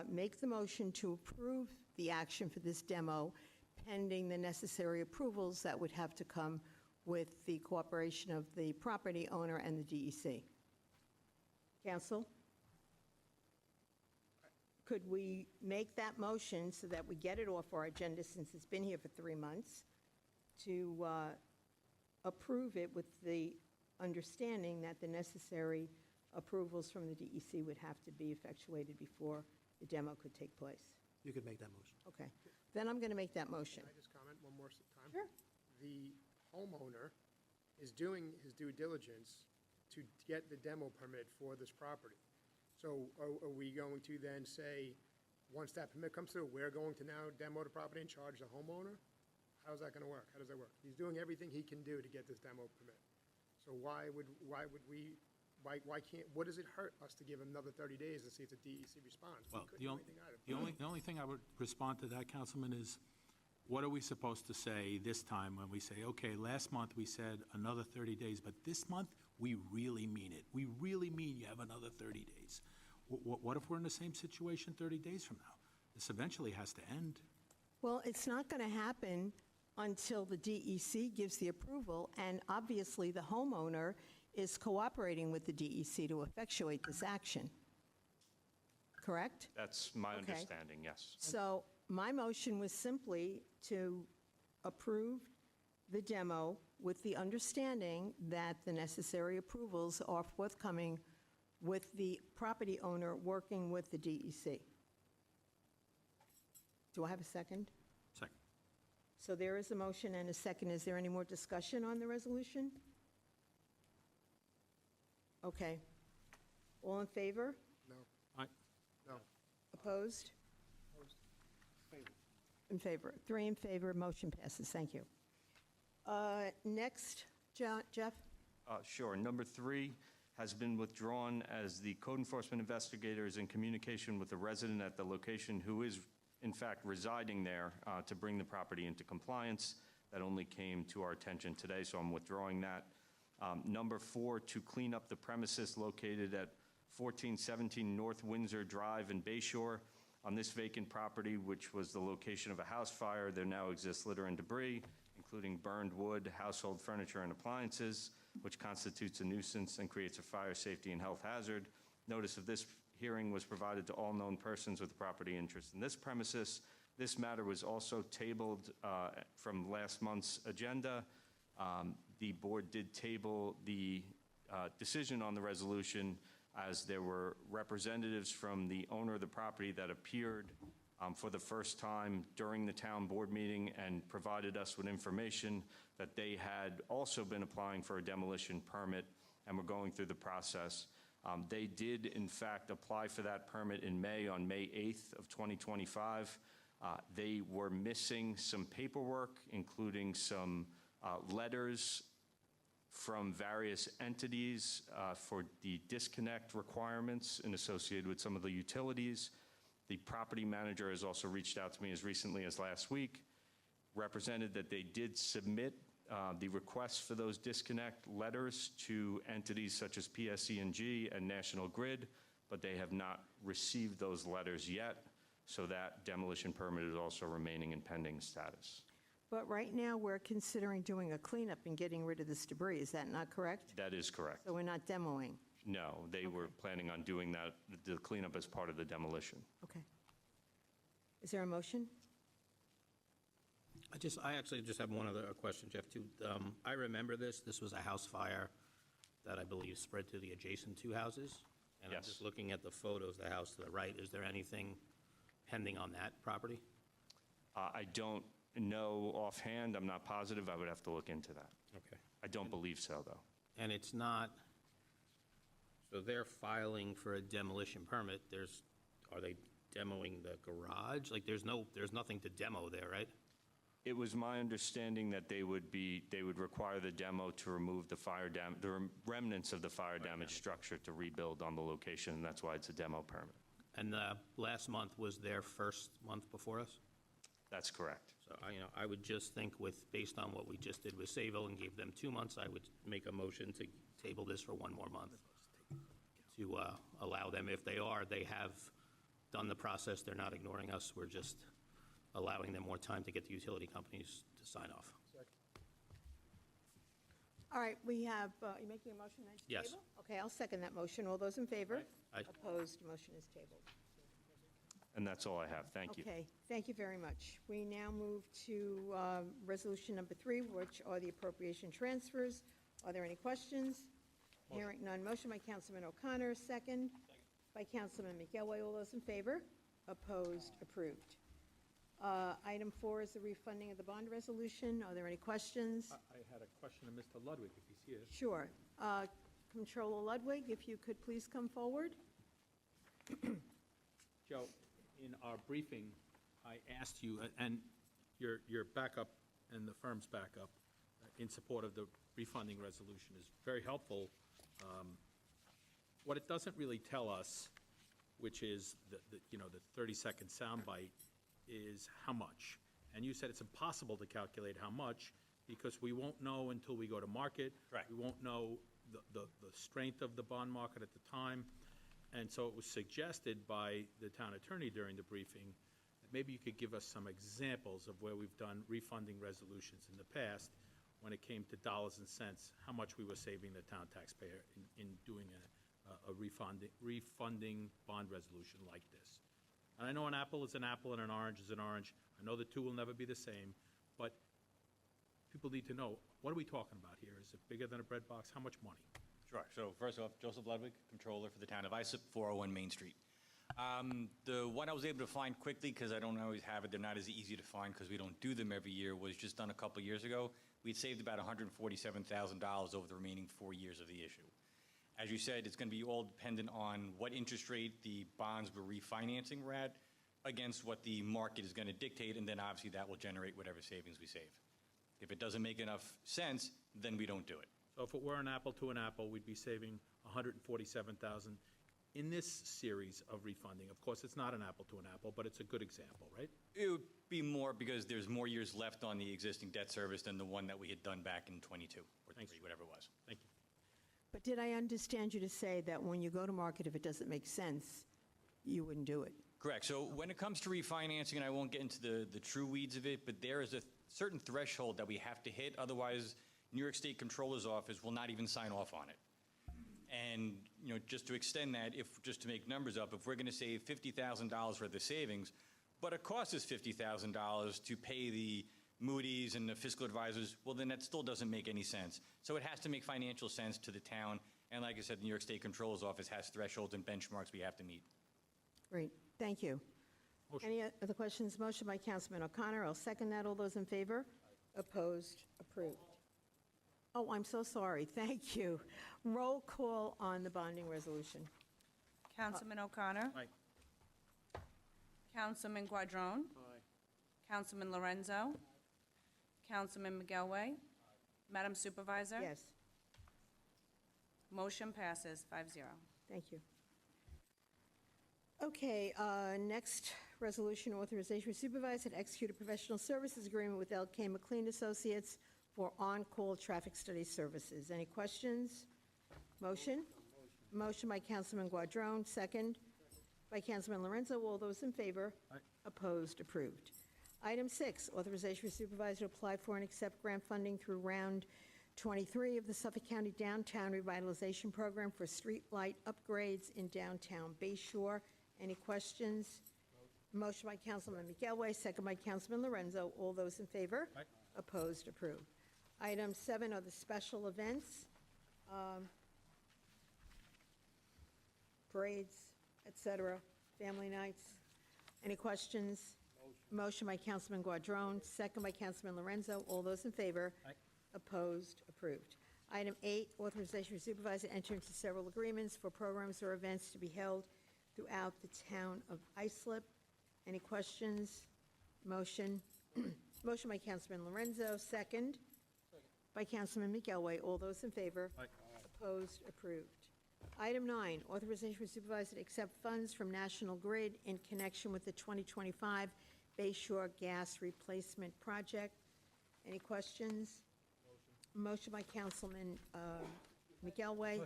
make the motion to approve the action for this demo pending the necessary approvals that would have to come with the cooperation of the property owner and the DEC. Council? Could we make that motion so that we get it off our agenda, since it's been here for 3 months, to approve it with the understanding that the necessary approvals from the DEC would have to be effectuated before the demo could take place? You could make that motion. Okay. Then I'm going to make that motion. Can I just comment one more time? Sure. The homeowner is doing his due diligence to get the demo permit for this property. So are we going to then say, once that permit comes through, we're going to now demo the property and charge the homeowner? How's that going to work? How does that work? He's doing everything he can do to get this demo permit. So why can't, what does it hurt us to give him another 30 days to see if the DEC responds? Well, We couldn't do anything either. the only thing I would respond to that, Councilman, is what are we supposed to say this time when we say, okay, last month we said another 30 days, but this month, we really mean it. We really mean you have another 30 days. What if we're in the same situation 30 days from now? This eventually has to end. Well, it's not going to happen until the DEC gives the approval, and obviously the homeowner is cooperating with the DEC to effectuate this action. Correct? That's my Okay. understanding, yes. So my motion was simply to approve the demo with the understanding that the necessary approvals are forthcoming with the property owner working with the DEC. Do I have a second? Second. So there is a motion and a second. Is there any more discussion on the resolution? Okay. All in favor? No. Aye. No. Opposed? In favor. 3 in favor, motion passes. Thank you. Next, Jeff? Sure. Number 3 has been withdrawn as the code enforcement investigator is in communication with the resident at the location who is, in fact, residing there to bring the property into compliance. That only came to our attention today, so I'm withdrawing that. Number 4, to clean up the premises located at 1417 North Windsor Drive in Bayshore. On this vacant property, which was the location of a house fire, there now exists litter and debris, including burned wood, household furniture, and appliances, which constitutes a nuisance and creates a fire safety and health hazard. Notice of this hearing was provided to all known persons with property interest in this premises. This matter was also tabled from last month's agenda. The board did table the decision on the resolution as there were representatives from the owner of the property that appeared for the first time during the town board meeting and provided us with information that they had also been applying for a demolition permit and were going through the process. They did, in fact, apply for that permit in May, on May 8th of 2025. They were missing some paperwork, including some letters from various entities for the disconnect requirements and associated with some of the utilities. The property manager has also reached out to me as recently as last week, represented that they did submit the requests for those disconnect letters to entities such as PSE&G and National Grid, but they have not received those letters yet, so that demolition permit is also remaining in pending status. But right now, we're considering doing a cleanup and getting rid of this debris. Is that not correct? That is correct. So we're not demoing? No, they were planning on doing that, the cleanup as part of the demolition. Okay. Is there a motion? I actually just have one other question, Jeff, too. I remember this. This was a house fire that I believe spread to the adjacent 2 houses. And I'm Yes. just looking at the photos, the house to the right. Is there anything pending on that property? I don't know offhand. I'm not positive. I would have to look into that. Okay. I don't believe so, though. And it's not, so they're filing for a demolition permit. Are they demoing the garage? Like, there's nothing to demo there, right? It was my understanding that they would require the demo to remove the remnants of the fire damage structure to rebuild on the location, and that's why it's a demo permit. And last month was their first month before us? That's correct. So, I would just think based on what we just did with Sayville and gave them 2 months, I would make a motion to table this for 1 more month to allow them, if they have done the process, they're not ignoring us, we're just allowing them more time to get the utility companies to sign off. All right, we have, you making a motion then to Yes. table? Okay, I'll second that motion. All those in favor? Aye. Opposed, motion is tabled. And that's all I have. Thank you. Okay, thank you very much. We now move to resolution number 3, which are the appropriation transfers. Are there any questions? Hearing none. Motion by Councilman O'Connor, second by Councilman McElway. All those in favor? Opposed, approved. Item 4 is the refunding of the bond resolution. Are there any questions? I had a question of Mr. Ludwig, if he's here. Sure. Comptroller Ludwig, if you could please come forward. Joe, in our briefing, I asked you, and your backup and the firm's backup in support of the refunding resolution is very helpful. What it doesn't really tell us, which is the 30-second soundbite, is how much. And you said it's impossible to calculate how much, because we won't know until we go to market. Correct. We won't know the strength of the bond market at the time. And so it was suggested by the town attorney during the briefing that maybe you could give us some examples of where we've done refunding resolutions in the past when it came to dollars and cents, how much we were saving the town taxpayer in doing a refunding bond resolution like this. And I know an apple is an apple and an orange is an orange. I know the two will never be the same, but people need to know, what are we talking about here? Is it bigger than a bread box? How much money? Sure. So first off, Joseph Ludwig, Controller for the town of Islip, 401 Main Street. The one I was able to find quickly, because I don't always have it, they're not as easy to find because we don't do them every year, was just done a couple years ago. We'd saved about $147,000 over the remaining 4 years of the issue. As you said, it's going to be all dependent on what interest rate the bonds we're refinancing were at against what the market is going to dictate, and then obviously that will generate whatever savings we save. If it doesn't make enough sense, then we don't do it. So if it were an apple to an apple, we'd be saving $147,000 in this series of refunding. Of course, it's not an apple to an apple, but it's a good example, right? It would be more because there's more years left on the existing debt service than the one that we had done back in 22 or 3, whatever it was. Thank you. But did I understand you to say that when you go to market, if it doesn't make sense, you wouldn't do it? Correct. So when it comes to refinancing, and I won't get into the true weeds of it, but there is a certain threshold that we have to hit. Otherwise, New York State Controller's Office will not even sign off on it. And, you know, just to extend that, just to make numbers up, if we're going to save $50,000 worth of savings, but it costs us $50,000 to pay the Moody's and the fiscal advisors, well, then that still doesn't make any sense. So it has to make financial sense to the town. And like I said, the New York State Controller's Office has thresholds and benchmarks we have to meet. Great, thank you. Motion. Any other questions? Motion by Councilman O'Connor. I'll second that. All those in favor? Opposed? Approved. Oh, I'm so sorry. Thank you. Roll call on the bonding resolution. Councilman O'Connor. Aye. Councilman Guadrone. Councilman Lorenzo. Councilman McGelway. Madam Supervisor. Yes, Motion passes 5-0. thank you. Okay, next resolution, authorization for supervisor to execute a professional services agreement with L.K. McLean Associates for on-call traffic study services. Any questions? Motion? Motion by Councilman Guadrone, second by Councilman Lorenzo. All those in favor? Aye. Opposed? Approved. Item 6, authorization for supervisor to apply for and accept grant funding through Round 23 of the Suffolk County Downtown Revitalization Program for street light upgrades in downtown Bay Shore. Any questions? Motion by Councilman McElway, second by Councilman Lorenzo. All those in favor? Aye. Opposed? Approved. Item 7 are the special events, parades, etc., family nights. Any questions? Motion by Councilman Guadrone, second by Councilman Lorenzo. All those in favor? Aye. Opposed? Approved. Item 8, authorization for supervisor to enter into several agreements for programs or events to be held throughout the town of Islip. Any questions? Motion? Motion by Councilman Lorenzo, second by Councilman McElway. All those in favor? Aye. Opposed? Approved. Item 9, authorization for supervisor to accept funds from National Grid in connection with the 2025 Bay Shore Gas Replacement Project. Any questions? Motion by Councilman McElway.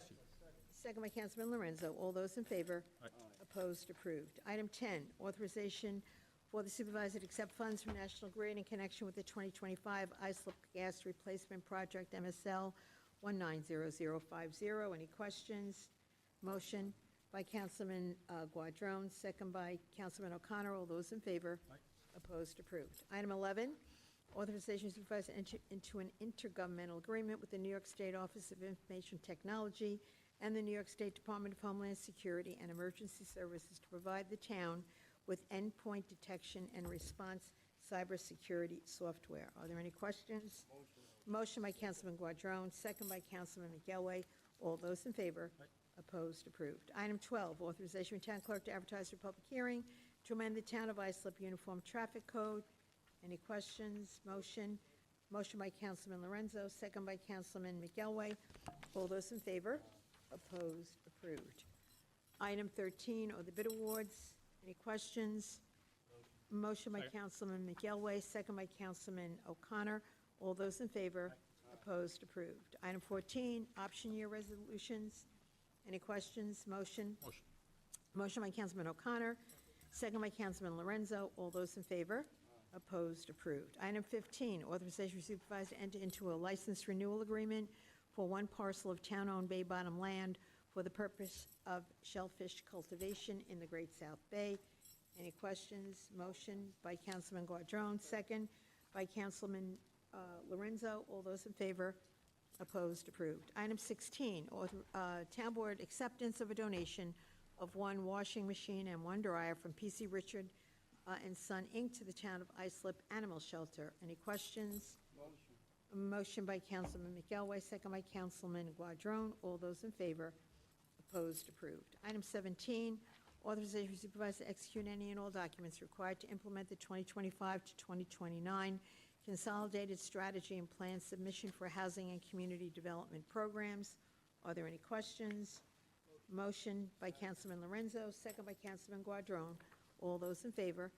Second by Councilman Lorenzo. All those in favor? Aye. Opposed? Approved. Item 10, authorization for the supervisor to accept funds from National Grid in connection with the 2025 Islip Gas Replacement Project, MSL 190050. Any questions? Motion by Councilman Guadrone, second by Councilman O'Connor. All those in favor? Aye. Opposed? Approved. Item 11, authorization to supervise enter into an intergovernmental agreement with the New York State Office of Information Technology and the New York State Department of Homeland Security and Emergency Services to provide the town with endpoint detection and response cybersecurity software. Are there any questions? Motion by Councilman Guadrone, second by Councilman McElway. All those in favor? Aye. Opposed? Approved. Item 12, authorization of town clerk to advertise for public hearing to amend the Town of Islip Uniform Traffic Code. Any questions? Motion? Motion by Councilman Lorenzo, second by Councilman McElway. All those in favor? Opposed? Approved. Item 13 are the bid awards. Any questions? Motion by Councilman McElway, second by Councilman O'Connor. All those in favor? Opposed? Approved. Item 14, option year resolutions. Any questions? Motion? Motion. Motion by Councilman O'Connor, second by Councilman Lorenzo. All those in favor? Opposed? Approved. Item 15, authorization for supervisor to enter into a license renewal agreement for one parcel of town-owned Bay Bottom land for the purpose of shellfish cultivation in the Great South Bay. Any questions? Motion by Councilman Guadrone, second by Councilman Lorenzo. All those in favor? Opposed? Approved. Item 16, Town Board acceptance of a donation of one washing machine and one dryer from P.C. Richard and Son, Inc. to the Town of Islip Animal Shelter. Any questions? Motion by Councilman McElway, second by Councilman Guadrone. All those in favor? Opposed? Approved. Item 17, authorization for supervisor to execute any and all documents required to implement the 2025 to 2029 Consolidated Strategy and Plan Submission for Housing and Community Development Programs. Are there any questions? Motion by Councilman Lorenzo, second by Councilman Guadrone. All those in favor?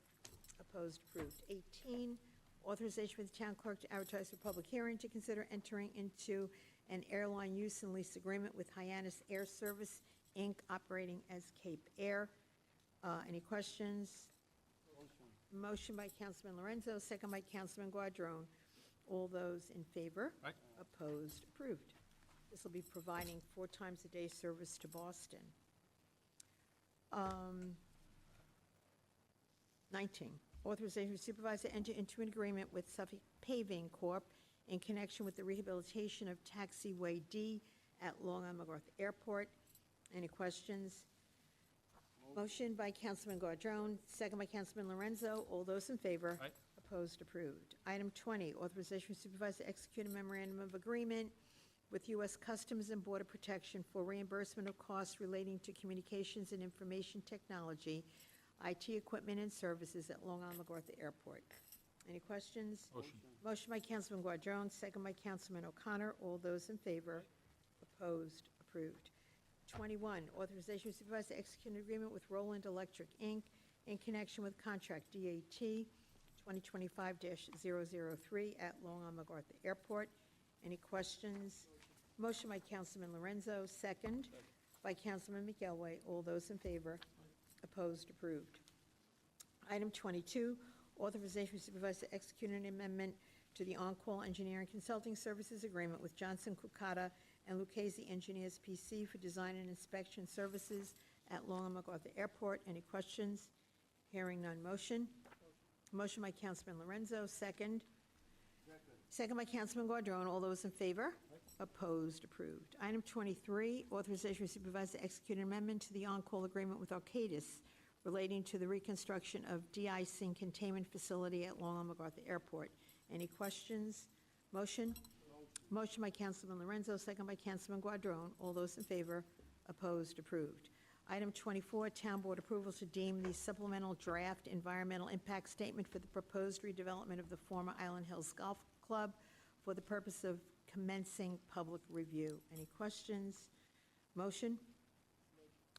Opposed? Approved. 18, authorization for the town clerk to advertise for public hearing to consider entering into an airline use and lease agreement with Hyannis Air Service, Inc., operating as Cape Air. Any questions? Motion by Councilman Lorenzo, second by Councilman Guadrone. All those in favor? Aye. Opposed? Approved. This will be providing 4 times a day service to Boston. 19, authorization for supervisor to enter into an agreement with Suffolk Paving Corp. In connection with the rehabilitation of Taxiway D at Long Island McGrath Airport. Any questions? Motion by Councilman Guadrone, second by Councilman Lorenzo. All those in favor? Aye. Opposed? Approved. Item 20, authorization for supervisor to execute a memorandum of agreement with U.S. Customs and Border Protection for reimbursement of costs relating to communications and information technology, IT equipment and services at Long Island McGrath Airport. Any questions? Motion. Motion by Councilman Guadrone, second by Councilman O'Connor. All those in favor? Opposed? Approved. 21, authorization for supervisor to execute an agreement with Roland Electric, Inc. in connection with contract DAT 2025-003 at Long Island McGrath Airport. Any questions? Motion by Councilman Lorenzo, second by Councilman McElway. All those in favor? Opposed? Approved. Item 22, authorization for supervisor to execute an amendment to the on-call engineering consulting services agreement with Johnson Kukata and Lucchese Engineers PC for design and inspection services at Long Island McGrath Airport. Any questions? Hearing none. Motion. Motion by Councilman Lorenzo, second. Second by Councilman Guadrone. All those in favor? Opposed? Approved. Item 23, authorization for supervisor to execute an amendment to the on-call agreement with Arcadis relating to the reconstruction of de-icing containment facility at Long Island McGrath Airport. Any questions? Motion? Motion by Councilman Lorenzo, second by Councilman Guadrone. All those in favor? Opposed? Approved. Item 24, Town Board approval to deem the supplemental draft environmental impact statement for the proposed redevelopment of the former Island Hills Golf Club for the purpose of commencing public review. Any questions? Motion?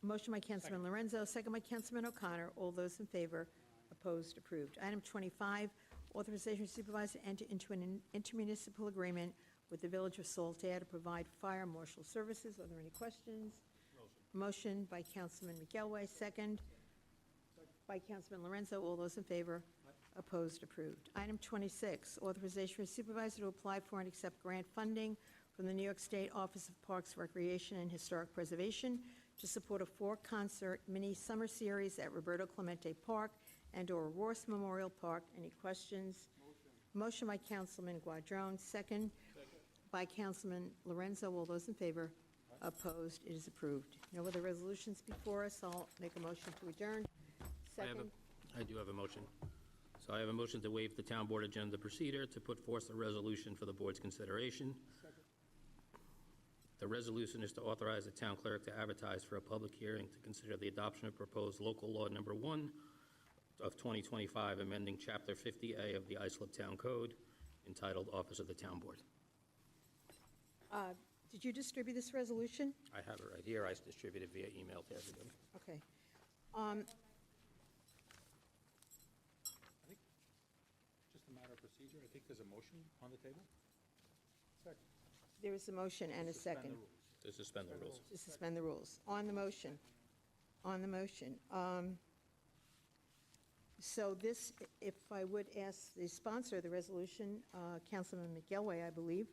Motion by Councilman Lorenzo, second by Councilman O'Connor. All those in favor? Opposed? Approved. Item 25, authorization supervisor to enter into an intermunicipal agreement with the Village of Saltaire to provide fire marshal services. Are there any questions? Motion by Councilman McElway, second by Councilman Lorenzo. All those in favor? Opposed? Approved. Item 26, authorization for supervisor to apply for and accept grant funding from the New York State Office of Parks, Recreation, and Historic Preservation to support a 4-concert mini summer series at Roberto Clemente Park and/or Ross Memorial Park. Any questions? Motion by Councilman Guadrone, second by Councilman Lorenzo. All those in favor? Opposed? It is approved. No other resolutions before us. I'll make a motion to adjourn. Second. I do have a motion. So I have a motion to waive the town board agenda procedure to put forth a resolution for the board's consideration. The resolution is to authorize the town clerk to advertise for a public hearing to consider the adoption of proposed local law number 1 of 2025, amending Chapter 50A of the Islip Town Code, entitled Office of the Town Board. Did you distribute this resolution? I have it right here. I distributed via email to everybody. Okay. there's a motion on the table? Second. There is a motion and a Suspend the second. rules. To suspend the rules. To suspend the rules. On the motion. So this, if I would ask the sponsor of the resolution, Councilman McGilway, I believe,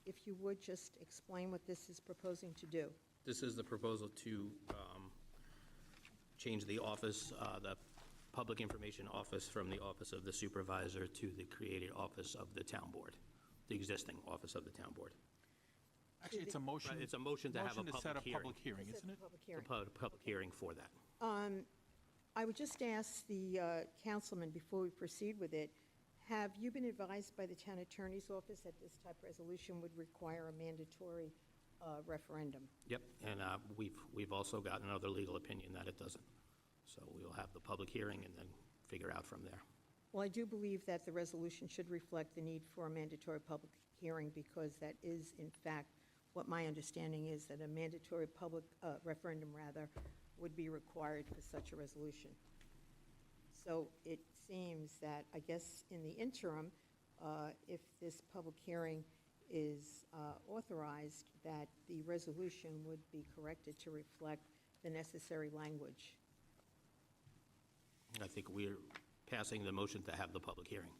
if you would just explain what this is proposing to do. This is the proposal to change the office, the Public Information Office from the Office of the Supervisor to the created Office of the Town Board, the existing Office of the Town Board. Actually, it's a motion. It's a motion to have a Motion to set a public hearing. public hearing, isn't it? Public A hearing. public hearing for that. I would just ask the councilman, before we proceed with it, have you been advised by the town attorney's office that this type of resolution would require a mandatory referendum? Yep, and we've also got another legal opinion that it doesn't. So we'll have the public hearing and then figure out from there. Well, I do believe that the resolution should reflect the need for a mandatory public hearing, because that is, in fact, what my understanding is, that a mandatory public referendum, rather, would be required for such a resolution. So it seems that, I guess, in the interim, if this public hearing is authorized, that the resolution would be corrected to reflect the necessary language. I think we're passing the motion to have the public hearing.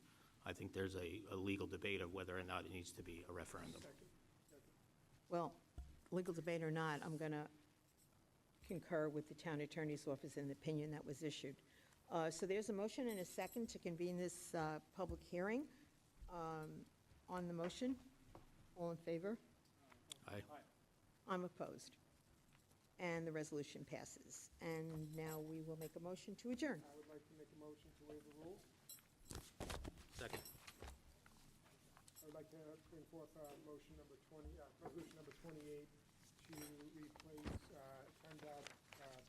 I think there's a legal debate of whether or not it needs to be a referendum. Well, legal debate or not, I'm going to concur with the town attorney's office in the opinion that was issued. So there's a motion and a second to convene this public hearing. On the motion, all in favor? Aye. I'm opposed. And the resolution passes. And now we will make a motion to adjourn. I would like to make a motion to waive the rules. Second. I would like to bring forth motion number 20, resolution number 28, to replace turned out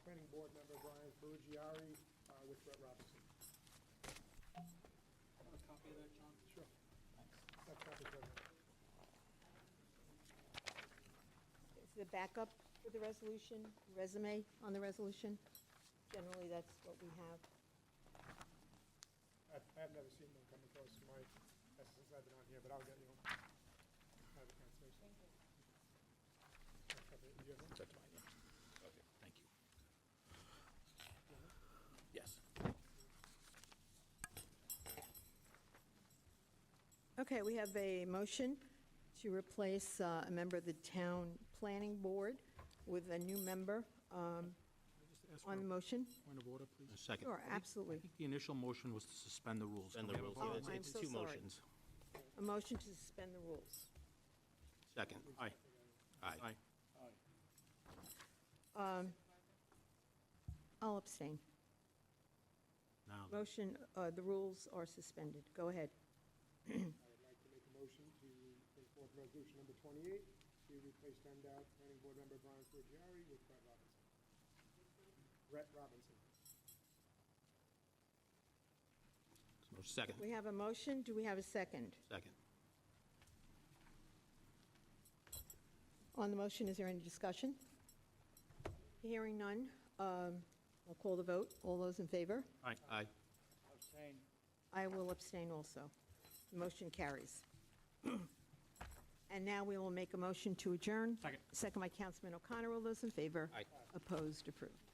planning board member Brian Ferrugiari with Brett Robinson. Want a copy of that, John? Sure. Thanks. That copy is right here. Is the backup for the resolution, resume on the resolution? Generally, that's what we have. I've never seen one come across my, since I've been on here, but I'll get you one. I have a cancellation. Do you have one? That's fine, yeah. Okay, thank you. Yes. Okay, we have a motion to replace a member of the town planning board with a new member on the motion. Point of order, please. A second. Sure, absolutely. I think the initial motion was to suspend the rules. Suspend Can the we have a rules. vote? Yeah, I'm it's so two sorry. motions. A motion to suspend the rules. Second. Aye. Aye. I'll abstain. Now, Motion, the rules are suspended. Go ahead. I would like to make a motion to bring forth resolution number 28, to replace turned out planning board member Brian Ferrugiari with Brett Robinson. Brett Robinson. Second. We have a motion. Do we have a second? Second. On the motion, is there any discussion? Hearing none, I'll call the vote. All those in favor? Aye. Aye. Abstain. I will abstain also. The motion carries. And now we will make a motion to adjourn. Second. Second by Councilman O'Connor. All those in favor? Aye. Opposed? Approved.